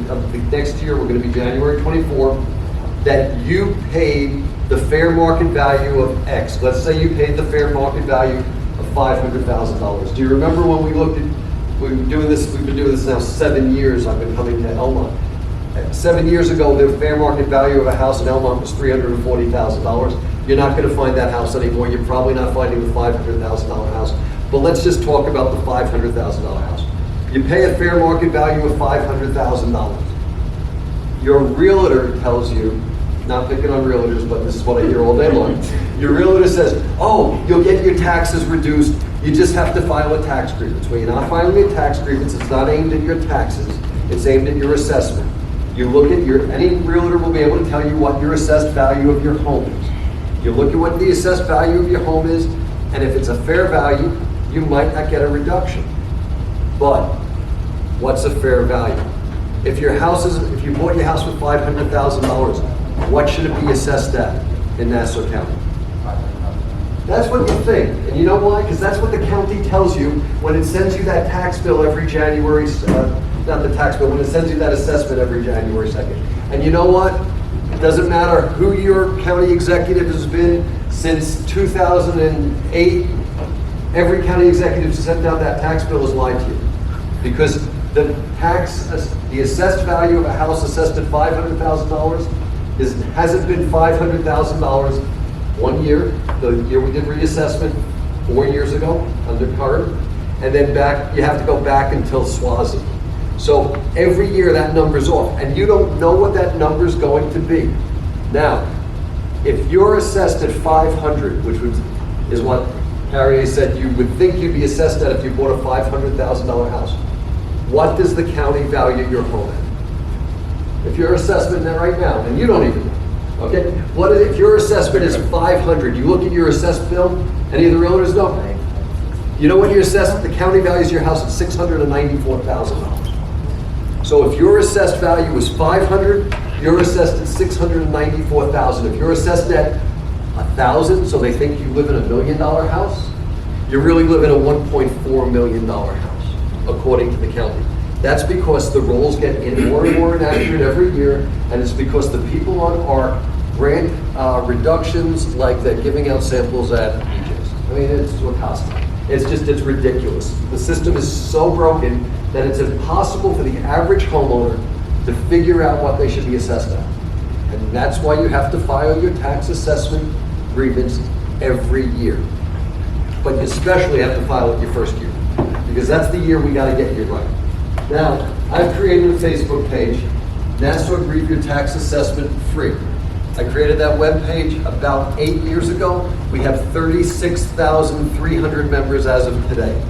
next year, we're going to be January 24th, that you paid the fair market value of X. Let's say you paid the fair market value of $500,000. Do you remember when we've been doing this now 7 years. I've been coming to Elmont. 7 years ago, the fair market value of a house in Elmont was $340,000. You're not going to find that house anymore. You're probably not finding the $500,000 house. But let's just talk about the $500,000 house. You pay a fair market value of $500,000. Your realtor tells you, not picking on realtors, but this is what I hear all day long. Your realtor says, oh, you'll get your taxes reduced. You just have to file a tax grievance. Well, you're not filing a tax grievance. It's not aimed at your taxes. It's aimed at your assessment. You look at any realtor will be able to tell you what your assessed value of your home is. You look at what the assessed value of your home is, and if it's a fair value, you might not get a reduction. But what's a fair value? If you bought your house for $500,000, what should it be assessed at in Nassau County? That's what you think. And you know why? Because that's what the county tells you when it sends you that tax bill every January, not the tax bill, when it sends you that assessment every January 2nd. And you know what? It doesn't matter who your county executive has been since 2008. Every county executive who sent out that tax bill has lied to you. Because the assessed value of a house assessed at $500,000 hasn't been $500,000 1 year, the year we did reassessment 4 years ago under current, and then you have to go back until Swazi. So every year that number's off, and you don't know what that number's going to be. Now, if you're assessed at 500, which is what Harry said you would think you'd be assessed at if you bought a $500,000 house, what does the county value your home at? If your assessment right now, and you don't even know, okay? If your assessment is 500, you look at your assessed bill, any of the realtors know? You know what the county values your house at $694,000. So if your assessed value is 500, you're assessed at 694,000. If you're assessed at 1,000, so they think you live in $1 million house, you really live in a $1.4 million house, according to the county. That's because the rolls get more and more inaccurate every year, and it's because the people on our grant reductions, like they're giving out samples at BJ's. I mean, it's Wakasta. It's ridiculous. The system is so broken that it's impossible for the average homeowner to figure out what they should be assessed at. And that's why you have to file your tax assessment grievance every year. But you especially have to file it your first year, because that's the year we gotta get you right. Now, I've created a Facebook page, Nassau Grieve Your Tax Assessment Free. I created that web page about 8 years ago. We have 36,300 members as of today.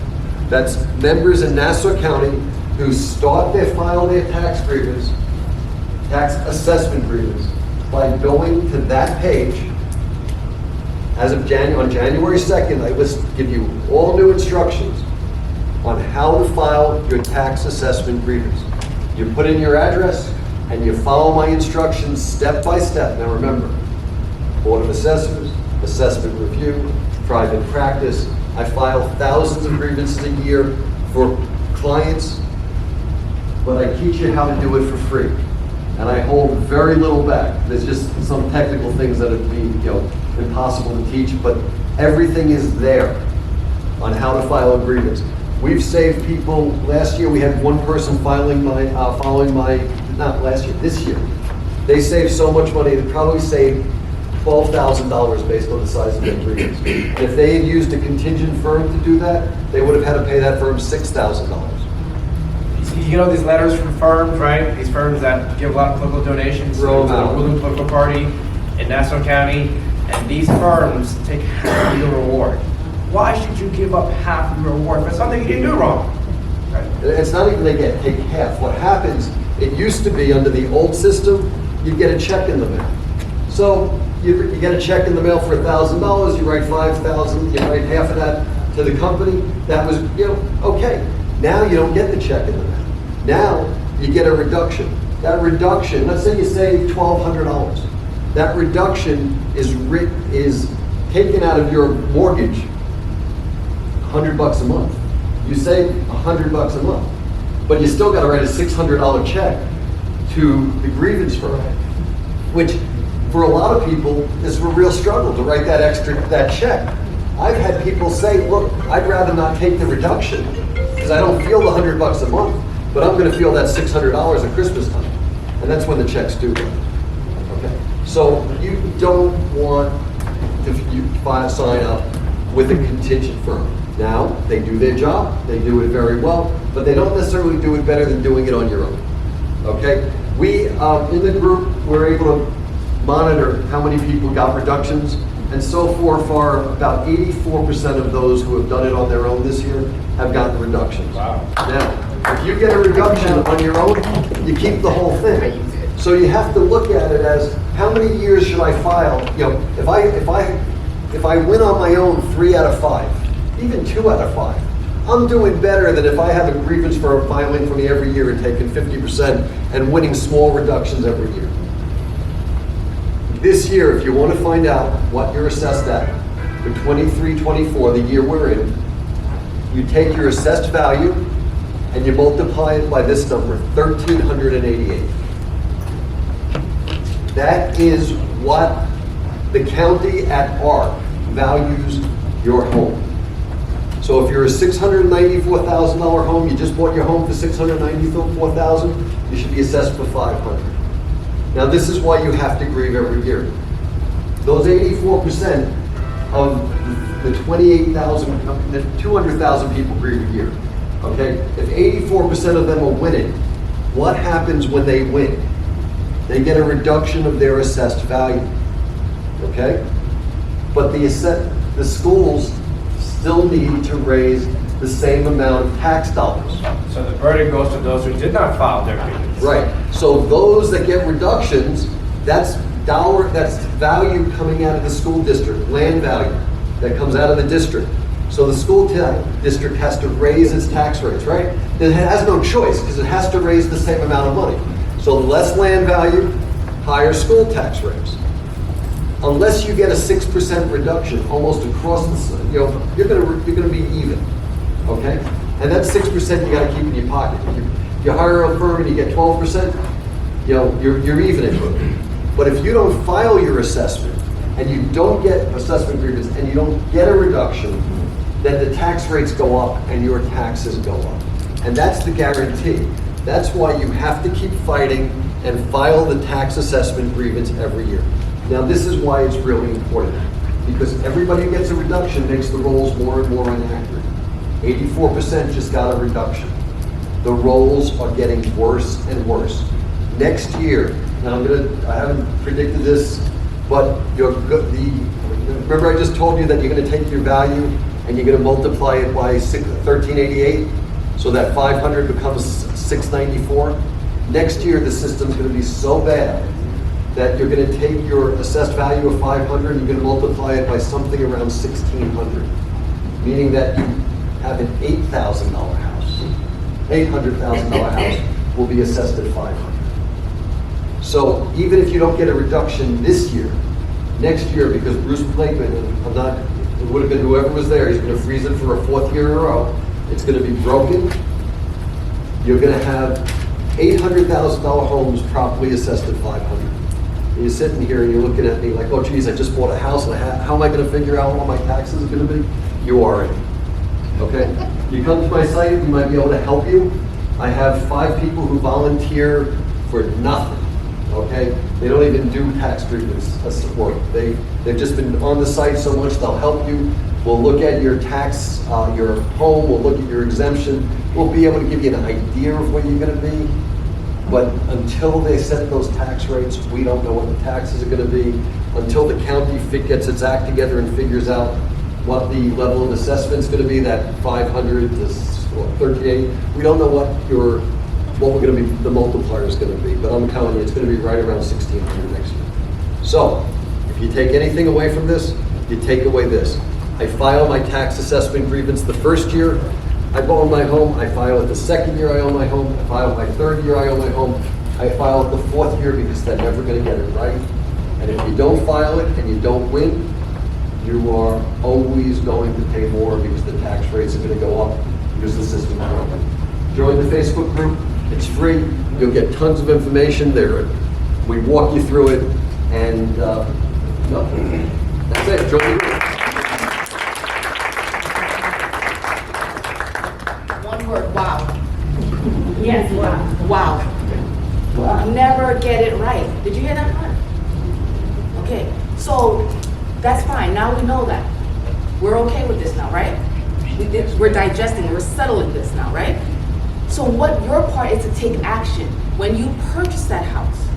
That's members in Nassau County who file their tax grievance, tax assessment grievance, by going to that page. As of on January 2nd, I will give you all new instructions on how to file your tax assessment grievance. You put in your address and you follow my instructions step by step. Now remember, Board of Assessors, assessment review, private practice. I file thousands of grievances a year for clients, but I teach you how to do it for free. And I hold very little back. There's just some technical things that would be impossible to teach, but everything is there on how to file a grievance. We've saved people. Last year we had one person this year. They saved so much money, they probably saved $12,000 based on the size of their grievance. And if they had used a contingent firm to do that, they would have had to pay that firm $6,000. You know these letters from firms, right? These firms that give a lot of political donations to the ruling political party in Nassau County, and these firms take half of your reward. Why should you give up half of your reward for something you didn't do wrong? Right? It's not even take half. What happens, it used to be under the old system, you'd get a check in the mail. So you get a check in the mail for $1,000, you write $5,000, you write half of that to the company. That was, okay. Now you don't get the check in the mail. Now you get a reduction. That reduction, let's say you save $1,200. That reduction is taken out of your mortgage, $100 a month. You save $100 a month, but you still got to write a $600 check to the grievance firm, which for a lot of people is a real struggle to write that check. I've had people say, look, I'd rather not take the reduction because I don't feel the $100 a month, but I'm going to feel that $600 at Christmas time, and that's when the checks due. Okay, so you don't want to sign up with a contingent firm. Now, they do their job, they do it very well, but they don't necessarily do it better than doing it on your own. Okay? We, in the group, we're able to monitor how many people got reductions, and so far, about 84% of those who have done it on their own this year have gotten reductions. Wow. Now, if you get a reduction on your own, you keep the whole thing. So you have to look at it as, how many years should I file? If I win on my own 3 out of 5, even 2 out of 5, I'm doing better than if I have a grievance for filing for me every year and taking 50% and winning small reductions every year. This year, if you want to find out what you're assessed at, for 23-24, the year we're in, you take your assessed value and you multiply it by this number, 1,388. That is what the county at ARC values your home. So if you're a $694,000 home, you just bought your home for $694,000, you should be assessed for $500. Now this is why you have to grieve every year. Those 84% of the 28,000, the 200,000 people grieve a year. Okay? If 84% of them are winning, what happens when they win? They get a reduction of their assessed value. Okay? But the schools still need to raise the same amount of tax dollars. So the burden goes to those who did not file their grievance. Right. So those that get reductions, that's value coming out of the school district, land value that comes out of the district. So the school district has to raise its tax rates, right? It has no choice because it has to raise the same amount of money. So less land value, higher school tax rates. Unless you get a 6% reduction almost across the, you're gonna be even, okay? And that 6% you gotta keep in your pocket. You hire a firm and you get 12%, you're even in it. But if you don't file your assessment and you don't get assessment grievance and you don't get a reduction, then the tax rates go up and your taxes go up. And that's the guarantee. That's why you have to keep fighting and file the tax assessment grievance every year. Now this is why it's really important, because everybody who gets a reduction makes the rolls more and more inaccurate. 84% just got a reduction. The rolls are getting worse and worse. Next year, now I haven't predicted this, but remember I just told you that you're gonna take your value and you're gonna multiply it by 1,388, so that 500 becomes 694. Next year, the system's gonna be so bad that you're gonna take your assessed value of 500 and you're gonna multiply it by something around 1,600, meaning that you have an $8,000 house. $800,000 house will be assessed at 500. So even if you don't get a reduction this year, next year, because Bruce Blakeman, it would have been whoever was there, he's gonna freeze it for a 4th year in a row. It's gonna be broken. You're gonna have $800,000 homes properly assessed at 500. And you're sitting here and you're looking at me like, oh geez, I just bought a house and how am I gonna figure out what my taxes are gonna be? You already, okay? You come to my site, we might be able to help you. I have 5 people who volunteer for nothing, okay? They don't even do tax grievance work. They've just been on the site so much, they'll help you. We'll look at your tax, your home, we'll look at your exemption. We'll be able to give you an idea of where you're gonna be. But until they set those tax rates, we don't know what the taxes are gonna be. Until the county gets its act together and figures out what the level of assessment's gonna be, that 500 to 38, we don't know what we're gonna be, the multiplier is gonna be. But I'm telling you, it's gonna be right around 1,600 next year. So, if you take anything away from this, you take away this. I file my tax assessment grievance the first year I own my home, I file it the second year I own my home, I file it my third year I own my home, I file it the 4th year because they're never gonna get it right. And if you don't file it and you don't win, you are always going to pay more because the tax rates are gonna go up because the system is broken. Join the Facebook group, it's free, you'll get tons of information there. We walk you through it, and that's it, join the group. One word, wow. Yes, wow. Wow. Never get it right. Did you hear that part? Okay, so that's fine. Now we know that. We're okay with this now, right? We're digesting, we're settling this now, right? So what your part is to take action when you purchase that house,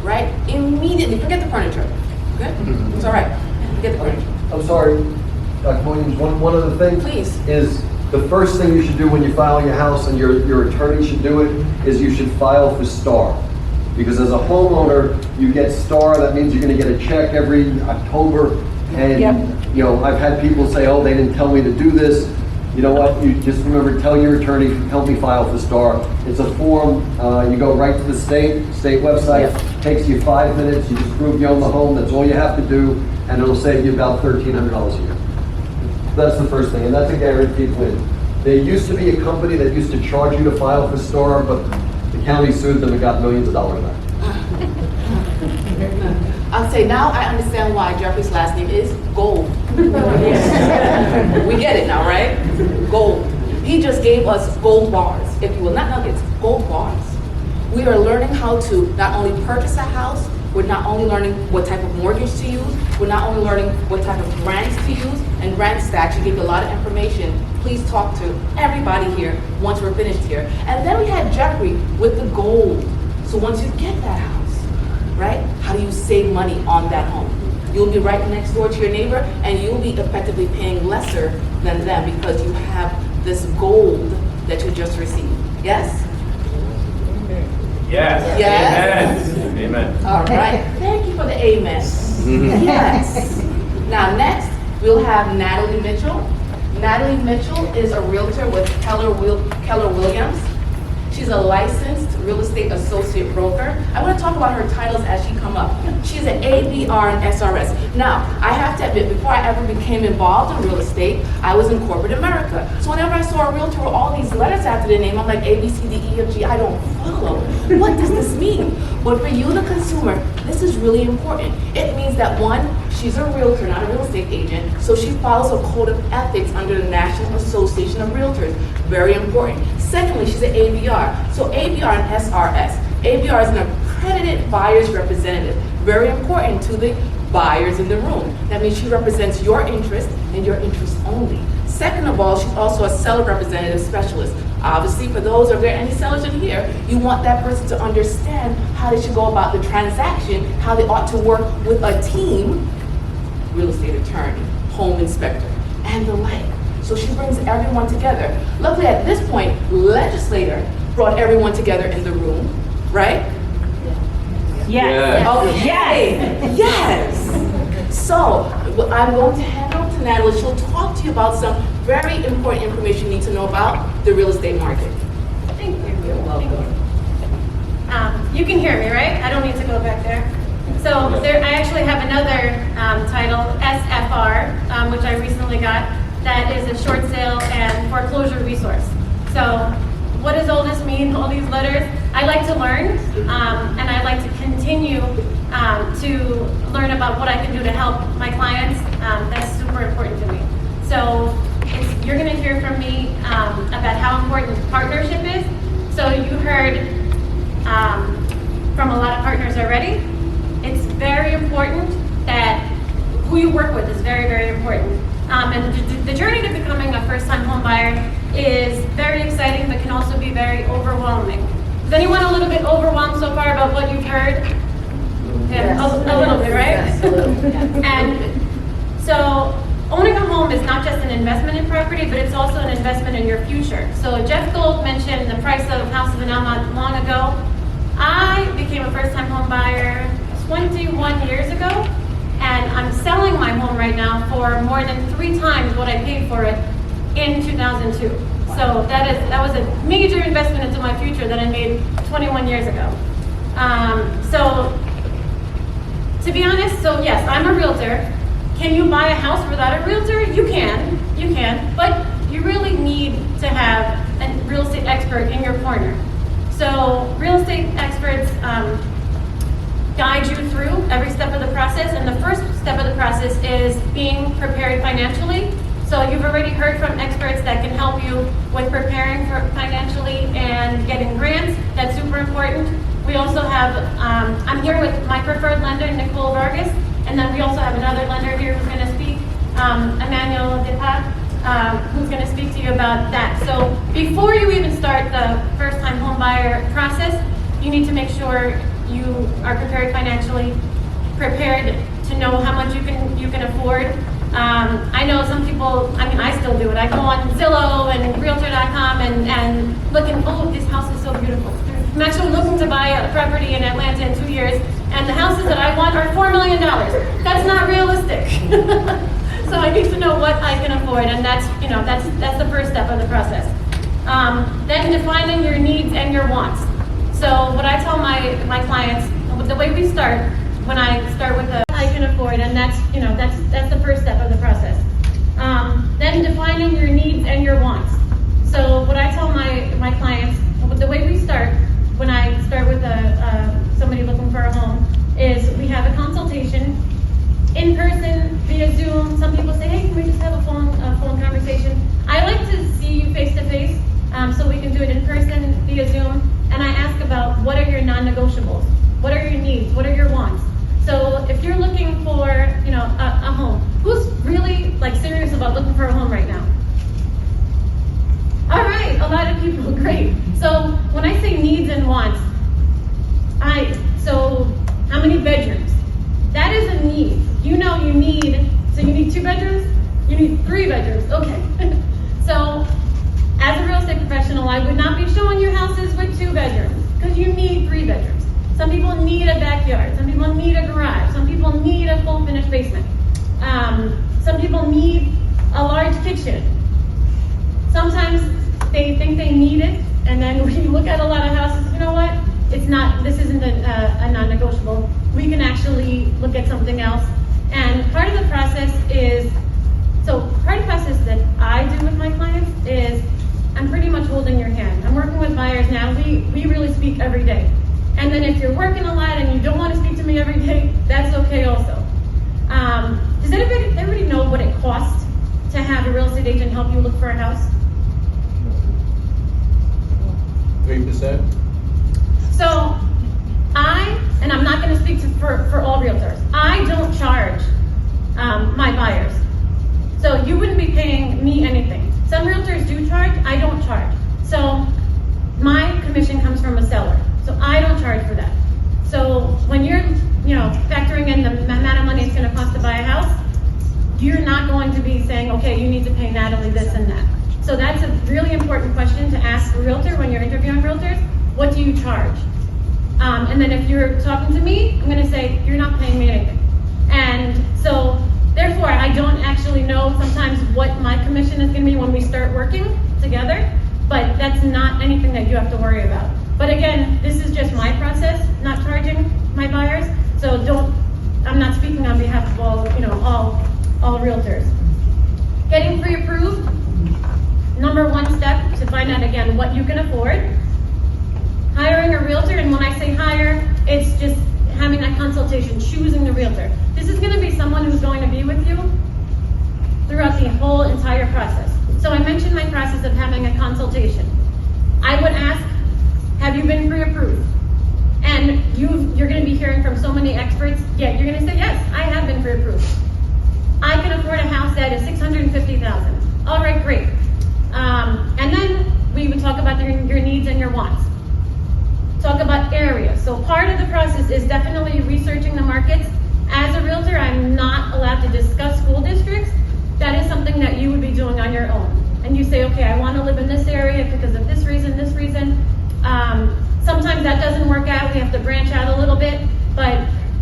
right? Immediately, forget the furniture, okay? It's all right, forget the furniture. I'm sorry, Dr. Williams, one other thing. Please. Is the first thing you should do when you file your house, and your attorney should do it, is you should file for STAR. Because as a homeowner, you get STAR, that means you're gonna get a check every October. And you know, I've had people say, oh, they didn't tell me to do this. You know what, you just remember, tell your attorney, help me file for STAR. It's a form, you go right to the state website, takes you 5 minutes, you just prove you own the home, that's all you have to do, and it'll save you about $1,300 a year. That's the first thing, and that's a guaranteed win. There used to be a company that used to charge you to file for STAR, but the county sued them and got millions of dollars back. I'll say now I understand why Jeffrey's last name is Gold. We get it now, right? Gold. He just gave us gold bars, if you will, not nuggets, gold bars. We are learning how to not only purchase a house, we're not only learning what type of mortgage to use, we're not only learning what type of grants to use, and grant stacks, you gave a lot of information. Please talk to everybody here once we're finished here. And then we had Jeffrey with the gold. So once you get that house, right, how do you save money on that home? You'll be right next door to your neighbor, and you'll be effectively paying lesser than them because you have this gold that you just received. Yes? Yes. Yes. Amen. Amen. All right. Thank you for the amen. Yes. Now next, we'll have Natalie Mitchell. Natalie Mitchell is a realtor with Keller Williams. She's a licensed real estate associate broker. I want to talk about her titles as she come up. She's an ABR and SRS. Now, I have to admit, before I ever became involved in real estate, I was in corporate America. So whenever I saw a realtor with all these letters after their name, I'm like, A, B, C, D, E, F, G, I don't follow. What does this mean? But for you, the consumer, this is really important. It means that one, she's a realtor, not a real estate agent, so she follows a code of ethics under the National Association of Realtors. Very important. Secondly, she's an ABR. So ABR and SRS. ABR is an accredited buyer's representative. Very important to the buyers in the room. That means she represents your interest and your interest only. Second of all, she's also a seller representative specialist. Obviously, for those, are there any sellers in here? You want that person to understand how they should go about the transaction, how they ought to work with a team, real estate attorney, home inspector, and the like. So she brings everyone together. Luckily, at this point, Legislator brought everyone together in the room, right? Yes. Okay. Yes. So I'm going to hand over to Natalie. She'll talk to you about some very important information you need to know about the real estate market. Thank you. You're welcome. You can hear me, right? I don't need to go back there. So there, I actually have another title, SFR, which I recently got. That is a short sale and foreclosure resource. So what does all this mean, all these letters? I like to learn, and I like to continue to learn about what I can do to help my clients. That's super important to me. So you're gonna hear from me about how important partnership is. So you heard from a lot of partners already. It's very important that who you work with is very, very important. And the journey to becoming a first-time home buyer is very exciting, but can also be very overwhelming. Is anyone a little bit overwhelmed so far about what you've heard? Yeah, a little bit, right? Yes, a little bit, yeah. And so owning a home is not just an investment in property, but it's also an investment in your future. So Jeff Gold mentioned the price of houses not long ago. I became a first-time home buyer 21 years ago, and I'm selling my home right now for more than 3 times what I paid for it in 2002. So that was a major investment into my future that I made 21 years ago. So to be honest, so yes, I'm a realtor. Can you buy a house without a realtor? You can, but you really need to have a real estate expert in your corner. So real estate experts guide you through every step of the process, and the first step of the process is being prepared financially. So you've already heard from experts that can help you with preparing for financially and getting grants. That's super important. We also have, I'm here with my preferred lender, Nicole Vargas, and then we also have another lender here who's going to speak, Emmanuel Depat, who's going to speak to you about that. So before you even start the first-time home buyer process, you need to make sure you are prepared financially, prepared to know how much you can afford. I know some people, I mean, I still do it. I go on Zillow and Realtor.com and looking, oh, this house is so beautiful. I'm actually looking to buy a property in Atlanta in 2 years, and the houses that I want are $4 million. That's not realistic. So I need to know what I can afford, and that's the first step of the process. Then defining your needs and your wants. So what I tell my clients, the way we start, when I start with the I can afford, and that's the first step of the process. Then Then defining your needs and your wants. So what I tell my clients, the way we start, when I start with somebody looking for a home, is we have a consultation in person, via Zoom. Some people say, hey, can we just have a phone conversation? I like to see you face to face, so we can do it in person, via Zoom. And I ask about what are your non-negotiables? What are your needs? What are your wants? So if you're looking for, a home, who's really serious about looking for a home right now? All right, a lot of people, great. So when I say needs and wants, so how many bedrooms? That is a need. You need, so you need 2 bedrooms? You need 3 bedrooms, okay. So as a real estate professional, I would not be showing you houses with 2 bedrooms because you need 3 bedrooms. Some people need a backyard. Some people need a garage. Some people need a full finished basement. Some people need a large kitchen. Sometimes they think they need it, and then when you look at a lot of houses, you know what? It's not. This isn't a non-negotiable. We can actually look at something else. And part of the process that I do with my clients is I'm pretty much holding your hand. I'm working with buyers now. We really speak every day. And then if you're working a lot and you don't want to speak to me every day, that's okay also. Does everybody know what it costs to have a real estate agent help you look for a house? 3%? So and I'm not going to speak for all realtors, I don't charge my buyers. So you wouldn't be paying me anything. Some realtors do charge, I don't charge. So my commission comes from a seller. So I don't charge for that. So when you're, factoring in the amount of money it's going to cost to buy a house, you're not going to be saying, okay, you need to pay Natalie this and that. So that's a really important question to ask a realtor when you're interviewing realtors. What do you charge? And then if you're talking to me, I'm going to say, you're not paying me anything. And so therefore, I don't actually know sometimes what my commission is going to be when we start working together, but that's not anything that you have to worry about. But again, this is just my process, not charging my buyers. So I'm not speaking on behalf of all realtors. Getting pre-approved, number 1 step to find out again what you can afford. Hiring a realtor, and when I say hire, it's just having that consultation, choosing the realtor. This is going to be someone who's going to be with you throughout the whole entire process. So I mentioned my process of having a consultation. I would ask, have you been pre-approved? And you're going to be hearing from so many experts, yeah, you're going to say, yes, I have been pre-approved. I can afford a house that is $650,000. All right, great. And then we would talk about your needs and your wants. Talk about areas. So part of the process is definitely researching the markets. As a realtor, I'm not allowed to discuss school districts. That is something that you would be doing on your own. And you say, okay, I want to live in this area because of this reason, this reason. Sometimes that doesn't work out. We have to branch out a little bit, but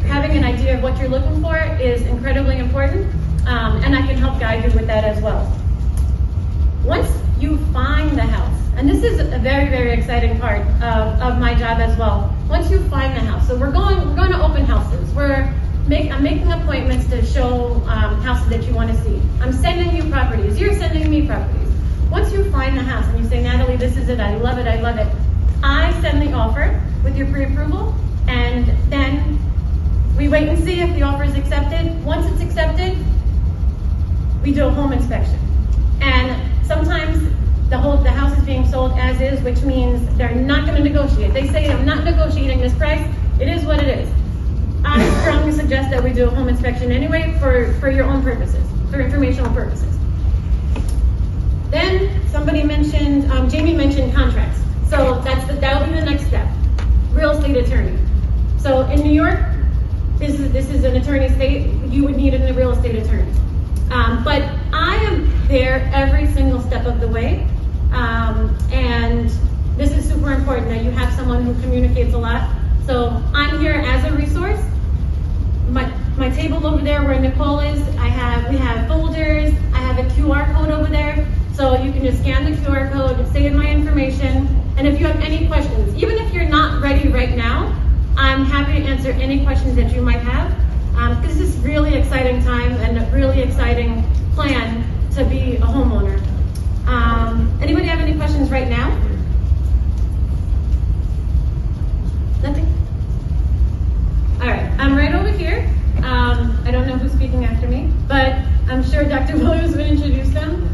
having an idea of what you're looking for is incredibly important, and I can help guide you with that as well. Once you find the house, and this is a very, very exciting part of my job as well. Once you find the house, so we're going to open houses. I'm making appointments to show houses that you want to see. I'm sending you properties. You're sending me properties. Once you find the house and you say, Natalie, this is it. I love it. I love it. I send the offer with your pre-approval, and then we wait and see if the offer is accepted. Once it's accepted, we do a home inspection. And sometimes the house is being sold as is, which means they're not going to negotiate. They say, I'm not negotiating this price. It is what it is. I strongly suggest that we do a home inspection anyway for your own purposes, for informational purposes. Then somebody mentioned, Jamie mentioned contracts. So that'll be the next step. Real estate attorney. So in New York, this is an attorney state. You would need a real estate attorney. But I am there every single step of the way. And this is super important that you have someone who communicates a lot. So I'm here as a resource. My table over there where Nicole is, we have folders. I have a QR code over there. So you can just scan the QR code, save my information. And if you have any questions, even if you're not ready right now, I'm happy to answer any questions that you might have. This is really exciting time and a really exciting plan to be a homeowner. Anybody have any questions right now? Nothing? All right, I'm right over here. I don't know who's speaking after me, but I'm sure Dr. Williams will introduce them.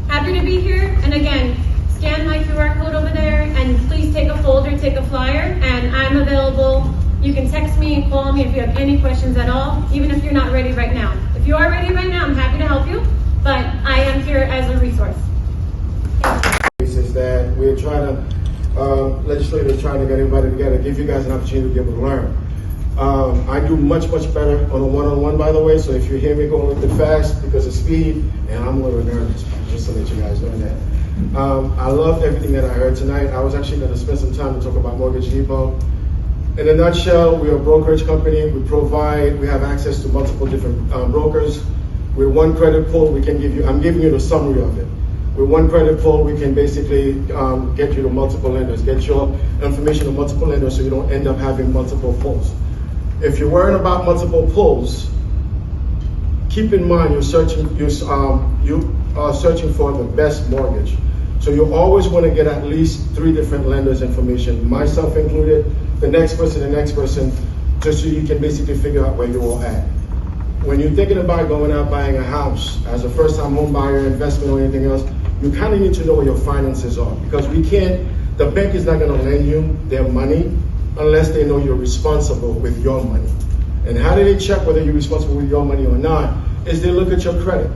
Happy to be here, and again, scan my QR code over there, and please take a folder, take a flyer, and I'm available. You can text me and call me if you have any questions at all, even if you're not ready right now. If you are ready right now, I'm happy to help you, but I am here as a resource. Is that we're trying to, legislators trying to get everybody together, give you guys an opportunity to be able to learn. I do much better on a one-on-one, by the way, so if you hear me going a little bit fast because of speed, and I'm a little nervous, just to let you guys know that. I loved everything that I heard tonight. I was actually going to spend some time to talk about Mortgage Depot. In a nutshell, we're a brokerage company. We have access to multiple different brokers. With one credit pull, I'm giving you the summary of it. With one credit pull, we can basically get you to multiple lenders, get your information to multiple lenders so you don't end up having multiple pulls. If you're worrying about multiple pulls, keep in mind you are searching for the best mortgage. So you always want to get at least 3 different lenders' information, myself included, the next person, just so you can basically figure out where you're all at. When you're thinking about going out buying a house as a first-time home buyer, investment or anything else, you kind of need to know where your finances are, because the bank is not going to lend you their money unless they know you're responsible with your money. And how do they check whether you're responsible with your money or not? Is they look at your credit.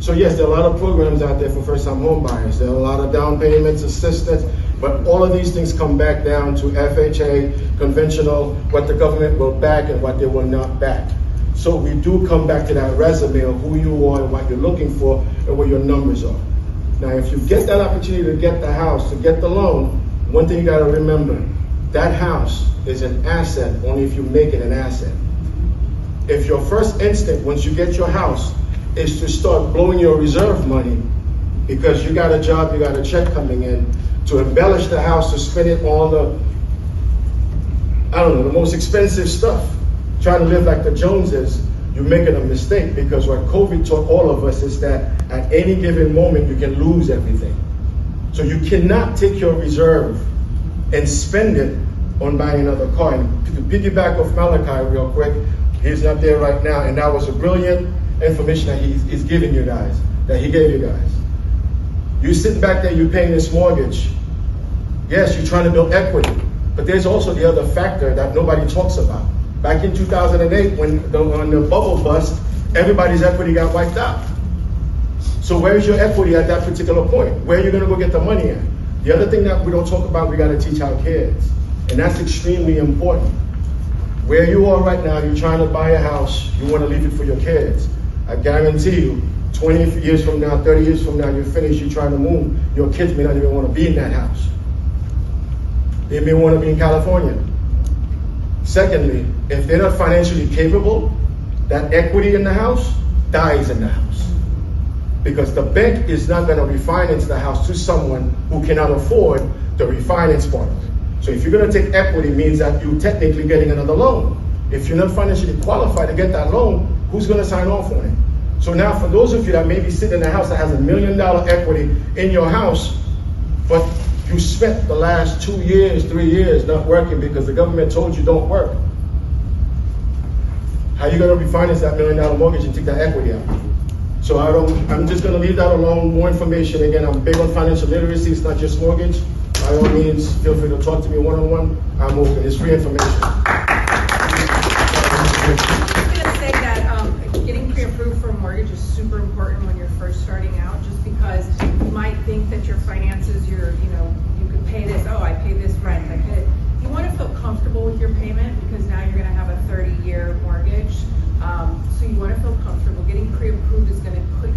So yes, there are a lot of programs out there for first-time home buyers. There are a lot of down payments, assistance, but all of these things come back down to FHA, conventional, what the government will back and what they will not back. So we do come back to that resume of who you are and what you're looking for and what your numbers are. Now, if you get that opportunity to get the house, to get the loan, one thing you gotta remember, that house is an asset only if you make it an asset. If your first instinct, once you get your house, is to start blowing your reserve money because you got a job, you got a check coming in, to embellish the house, to spend it on the most expensive stuff, trying to live like the Joneses, you're making a mistake, because what COVID taught all of us is that at any given moment, you can lose everything. So you cannot take your reserve and spend it on buying another car. And to piggyback off Malachi real quick, he's not there right now, and that was a brilliant information that he's giving you guys, that he gave you guys. You sitting back there, you're paying this mortgage. Yes, you're trying to build equity, but there's also the other factor that nobody talks about. Back in 2008, when the bubble bust, everybody's equity got wiped out. So where's your equity at that particular point? Where are you gonna go get the money at? The other thing that we don't talk about, we gotta teach our kids, and that's extremely important. Where you are right now, you're trying to buy a house, you wanna leave it for your kids. I guarantee you, 20 years from now, 30 years from now, you're finished, you're trying to move, your kids may not even wanna be in that house. They may wanna be in California. Secondly, if they're not financially capable, that equity in the house dies in the house. Because the bank is not gonna refinance the house to someone who cannot afford the refinance part of it. So if you're gonna take equity, means that you're technically getting another loan. If you're not financially qualified to get that loan, who's gonna sign off on it? So now for those of you that maybe sit in a house that has $1 million equity in your house, but you spent the last 2 years, 3 years not working because the government told you don't work, how are you gonna refinance that $1 million mortgage and take that equity out? So I'm just gonna leave that alone. More information, again, I'm big on financial literacy, it's not just mortgage. By all means, feel free to talk to me one-on-one. I'm open, it's free information. I'm going to say that getting pre-approved for a mortgage is super important when you're first starting out, just because you might think that your finances, you could pay this, oh, I pay this rent, I pay it. You want to feel comfortable with your payment, because now you're going to have a 30-year mortgage. So you want to feel comfortable. Getting pre-approved is going to put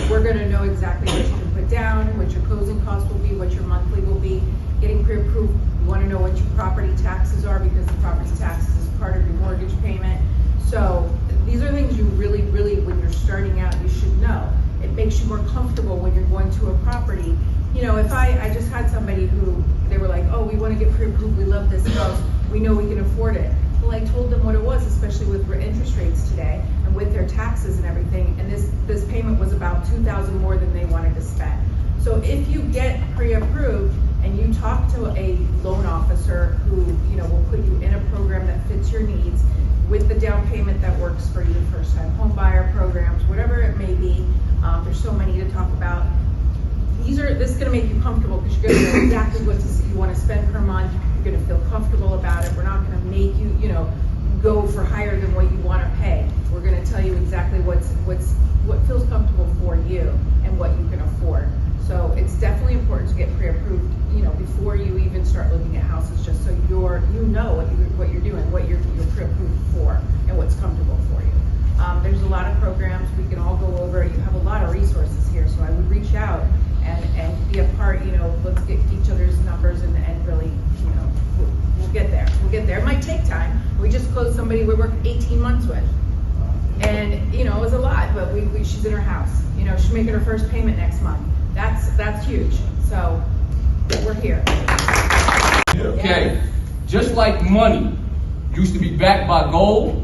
we're going to know exactly what you can put down, what your closing costs will be, what your monthly will be. Getting pre-approved, you want to know what your property taxes are, because the property taxes is part of your mortgage payment. So these are things you really, when you're starting out, you should know. It makes you more comfortable when you're going to a property. If I just had somebody who, they were like, oh, we want to get pre-approved, we love this house, we know we can afford it. Well, I told them what it was, especially with interest rates today, and with their taxes and everything, and this payment was about $2,000 more than they wanted to spend. So if you get pre-approved and you talk to a loan officer who, you know, will put you in a program that fits your needs with the down payment that works for you, first-time home buyer programs, whatever it may be, there's so many to talk about. This is going to make you comfortable because you're going to know exactly what you want to spend per month. You're going to feel comfortable about it. We're not going to make you, you know, go for higher than what you want to pay. We're going to tell you exactly what feels comfortable for you and what you can afford. So it's definitely important to get pre-approved, you know, before you even start looking at houses, just so you know what you're doing, what you're pre-approved for, and what's comfortable for you. There's a lot of programs we can all go over. You have a lot of resources here, so I would reach out and be a part. You know, let's get each other's numbers and really, you know, we'll get there. We'll get there. It might take time. We just closed somebody we worked 18 months with. And, you know, it was a lot, but she's in her house. You know, she's making her first payment next month. That's huge. So we're here. Okay, just like money used to be backed by gold,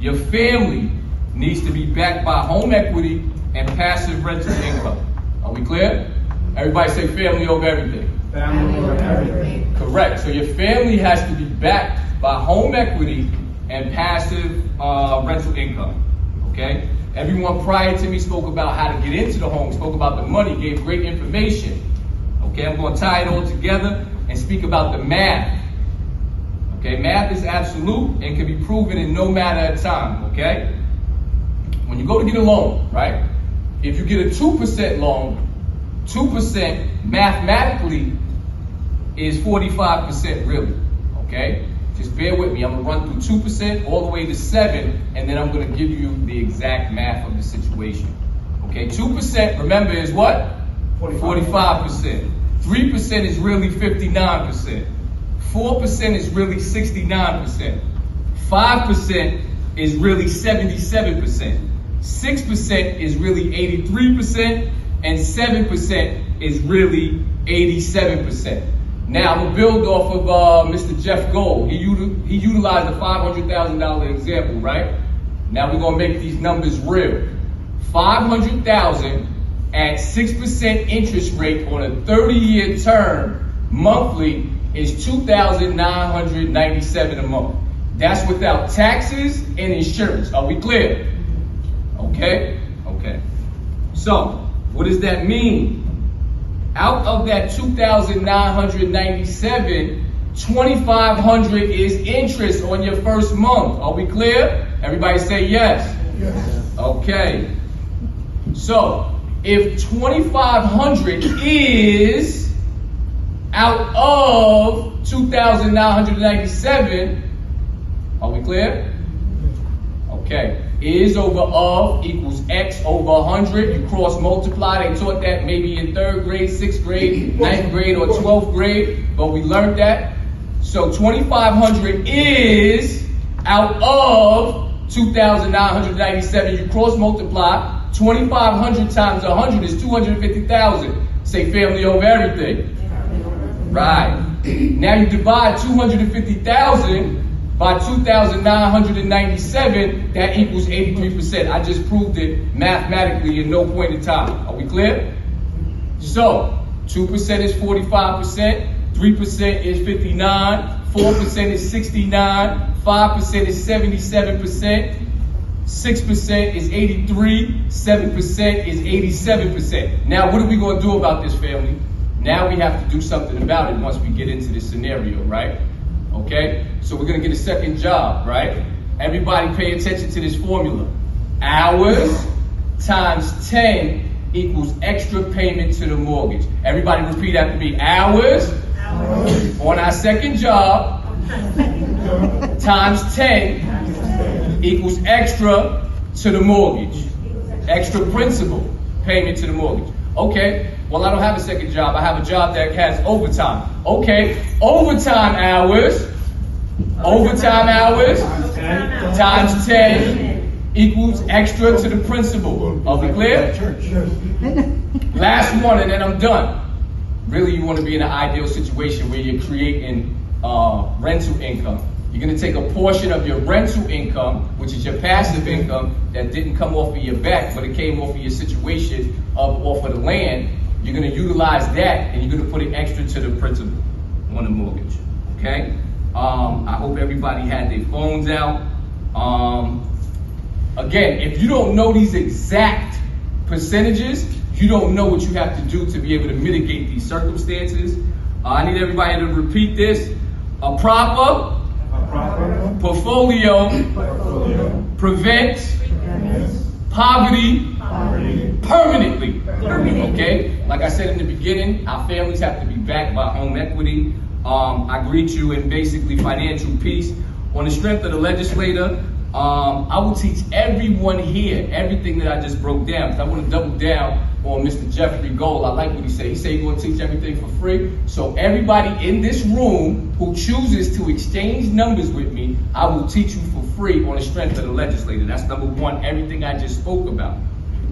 your family needs to be backed by home equity and passive rental income. Are we clear? Everybody say family over everything. Family over everything. Correct. So your family has to be backed by home equity and passive rental income. Okay? Everyone prior to me spoke about how to get into the home, spoke about the money, gave great information. Okay, I'm going to tie it all together and speak about the math. Okay, math is absolute and can be proven in no matter of time. Okay? When you go to get a loan, right? If you get a 2% loan, 2% mathematically is 45% really. Okay? Just bear with me. I'm going to run through 2% all the way to 7%, and then I'm going to give you the exact math of the situation. Okay, 2%, remember, is what? 45%. 3% is really 59%. 4% is really 69%. 5% is really 77%. 6% is really 83%, and 7% is really 87%. Now, I'm going to build off of Mr. Jeff Gold. He utilized a $500,000 example, right? Now we're going to make these numbers real. $500,000 at 6% interest rate on a 30-year term monthly is $2,997 a month. That's without taxes and insurance. Are we clear? Okay? Okay. So, what does that mean? Out of that $2,997, $2,500 is interest on your first month. Are we clear? Everybody say yes. Yes. Okay. So, if $2,500 is out of $2,997, are we clear? Okay. Is over of equals X over 100. You cross multiply. They taught that maybe in 3rd grade, 6th grade, 9th grade, or 12th grade, but we learned that. So 2,500 is out of 2,997. You cross multiply. 2,500 times 100 is 250,000. Say family over everything. Right. Now you divide 250,000 by 2,997, that equals 83%. I just proved it mathematically in no point in time. Are we clear? So, 2% is 45%, 3% is 59, 4% is 69, 5% is 77%, 6% is 83, 7% is 87%. Now, what are we going to do about this, family? Now we have to do something about it once we get into this scenario, right? Okay, so we're going to get a second job, right? Everybody pay attention to this formula. Hours times 10 equals extra payment to the mortgage. Everybody repeat after me. Hours on our second job times 10 equals extra to the mortgage. Extra principal payment to the mortgage. Okay, well, I don't have a second job. I have a job that has overtime. Okay, overtime hours times 10 equals extra to the principal. Are we clear? Last one, and then I'm done. Really, you want to be in an ideal situation where you're creating rental income. You're gonna take a portion of your rental income, which is your passive income that didn't come off of your back, but it came off of your situation off of the land. You're gonna utilize that and you're gonna put it extra to the principal on the mortgage, okay? I hope everybody had their phones out. Again, if you don't know these exact percentages, you don't know what you have to do to be able to mitigate these circumstances. I need everybody to repeat this. A proper portfolio prevents poverty permanently. Okay? Like I said in the beginning, our families have to be backed by home equity. I greet you in basically financial peace. On the strength of the legislator, I will teach everyone here everything that I just broke down, because I want to double down on Mr. Jeffrey Gold. I like what he said. He said he's going to teach everything for free. So everybody in this room who chooses to exchange numbers with me, I will teach you for free on the strength of the legislator. That's number one, everything I just spoke about.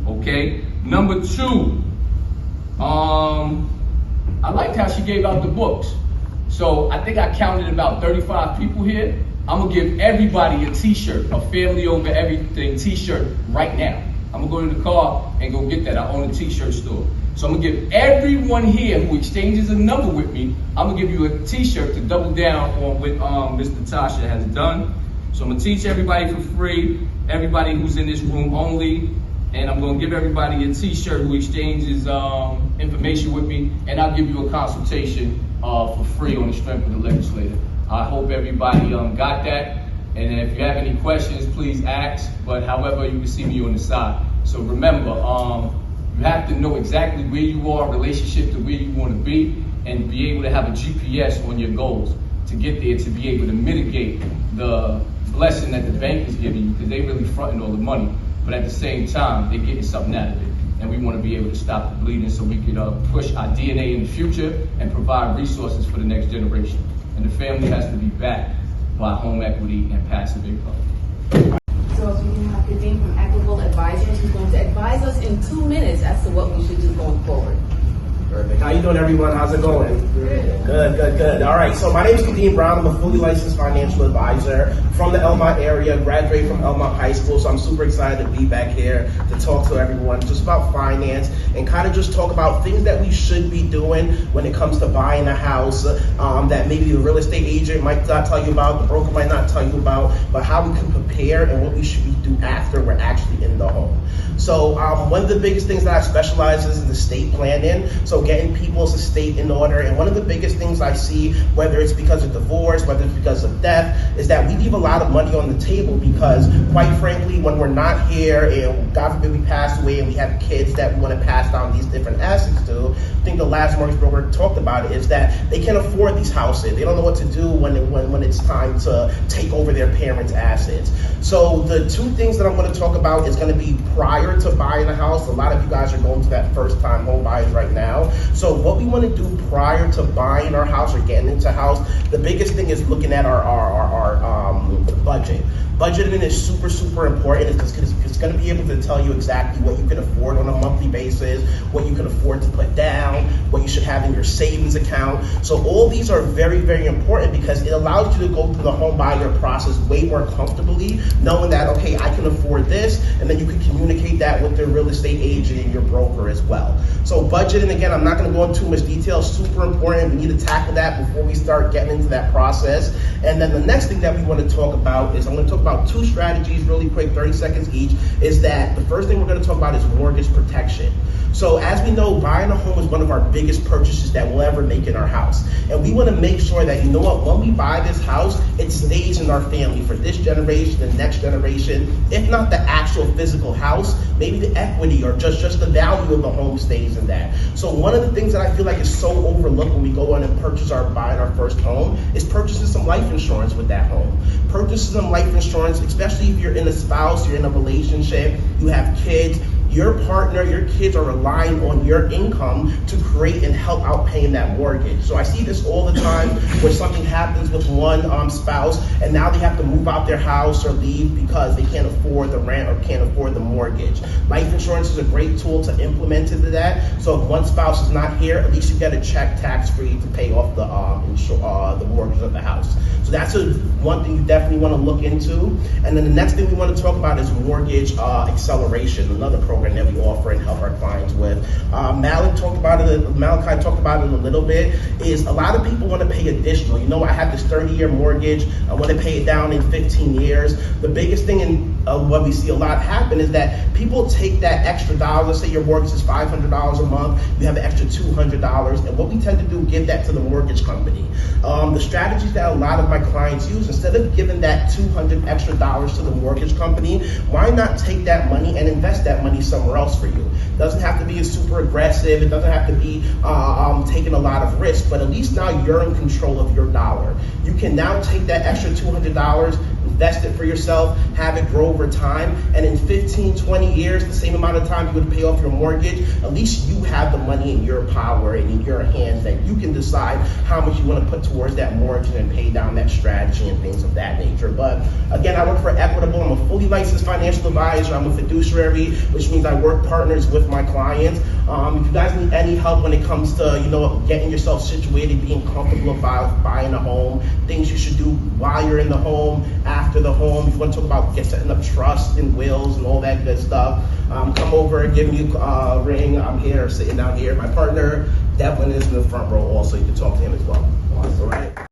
Okay? Number two, I liked how she gave out the books. So I think I counted about 35 people here. I'm gonna give everybody a t-shirt, a family over everything t-shirt right now. I'm gonna go to the car and go get that. I own a t-shirt store. So I'm gonna give everyone here who exchanges a number with me, I'm gonna give you a t-shirt to double down on what Ms. Natasha has done. So I'm gonna teach everybody for free, everybody who's in this room only, and I'm gonna give everybody a t-shirt who exchanges information with me, and I'll give you a consultation for free on the strength of the legislator. I hope everybody got that. And if you have any questions, please ask. But however, you can see me on the side. So remember, you have to know exactly where you are in relationship to where you want to be, and be able to have a GPS on your goals to get there, to be able to mitigate the blessing that the bank is giving you, because they really fronting all the money. But at the same time, they're getting something out of it. And we want to be able to stop the bleeding so we can push our DNA in the future and provide resources for the next generation. And the family has to be backed by home equity and passive income. So if we can have Kadeem from Equitable Advisors, who's going to advise us in 2 minutes as to what we should do going forward. Perfect. How you doing, everyone? How's it going? Good. All right. So my name is Kadeem Brown. I'm a fully licensed financial advisor from the Elmont area, graduated from Elmont High School. So I'm super excited to be back here to talk to everyone just about finance and kind of just talk about things that we should be doing when it comes to buying a house that maybe the real estate agent might not tell you about, the broker might not tell you about, but how we can prepare and what we should do after we're actually in the home. So one of the biggest things that I specialize in is estate planning. So getting people's estate in order. And one of the biggest things I see, whether it's because of divorce, whether it's because of death, is that we leave a lot of money on the table because, quite frankly, when we're not here and God forbid we pass away and we have kids that we want to pass down these different assets to, I think the last mortgage broker talked about it, is that they can't afford these houses. They don't know what to do when it's time to take over their parents' assets. So the two things that I'm going to talk about is going to be prior to buying a house. A lot of you guys are going to that first time home buyers right now. So what we want to do prior to buying our house or getting into a house, the biggest thing is looking at our budget. Budgeting is super important. It's going to be able to tell you exactly what you can afford on a monthly basis, what you can afford to put down, what you should have in your savings account. So all these are very important because it allows you to go through the home buyer process way more comfortably, knowing that, okay, I can afford this, and then you can communicate that with the real estate agent and your broker as well. So budgeting, again, I'm not going to go into too much detail, super important. We need to tackle that before we start getting into that process. And then the next thing that we want to talk about is, I'm going to talk about two strategies really quick, 30 seconds each, is that the first thing we're going to talk about is mortgage protection. So as we know, buying a home is one of our biggest purchases that we'll ever make in our house. And we want to make sure that, you know what, when we buy this house, it stays in our family for this generation and next generation. If not the actual physical house, maybe the equity or just the value of the home stays in that. So one of the things that I feel like is so overlooked when we go on and buying our first home is purchasing some life insurance with that home. Purchasing some life insurance, especially if you're in a spouse, you're in a relationship, you have kids. your partner, your kids are relying on your income to create and help out paying that mortgage. So I see this all the time where something happens with one spouse and now they have to move out their house or leave because they can't afford the rent or can't afford the mortgage. Life insurance is a great tool to implement into that. So if one spouse is not here, at least you get a check tax-free to pay off the mortgage of the house. So that's one thing you definitely want to look into. And then the next thing we want to talk about is mortgage acceleration, another program that we offer and help our clients with. Malachi talked about it a little bit, is a lot of people want to pay additional. You know, I have this 30-year mortgage, I want to pay it down in 15 years. The biggest thing in what we see a lot happen is that people take that extra dollar. Let's say your mortgage is $500 a month, you have an extra $200, and what we tend to do, give that to the mortgage company. The strategies that a lot of my clients use, instead of giving that $200 extra to the mortgage company, why not take that money and invest that money somewhere else for you? It doesn't have to be super aggressive, it doesn't have to be taking a lot of risk, but at least now you're in control of your dollar. You can now take that extra $200, invest it for yourself, have it grow over time, and in 15, 20 years, the same amount of time you would pay off your mortgage, at least you have the money in your power and in your hands that you can decide how much you want to put towards that mortgage and pay down that strategy and things of that nature. But again, I work for Equitable. I'm a fully licensed financial advisor. I'm a fiduciary, which means I work partners with my clients. If you guys need any help when it comes to, getting yourself situated, being comfortable about buying a home, things you should do while you're in the home, after the home, if you want to talk about setting up trust and wills and all that good stuff, come over and give me a ring. I'm here, sitting down here. My partner, Devlin, is in the front row also. You can talk to him as well. All right.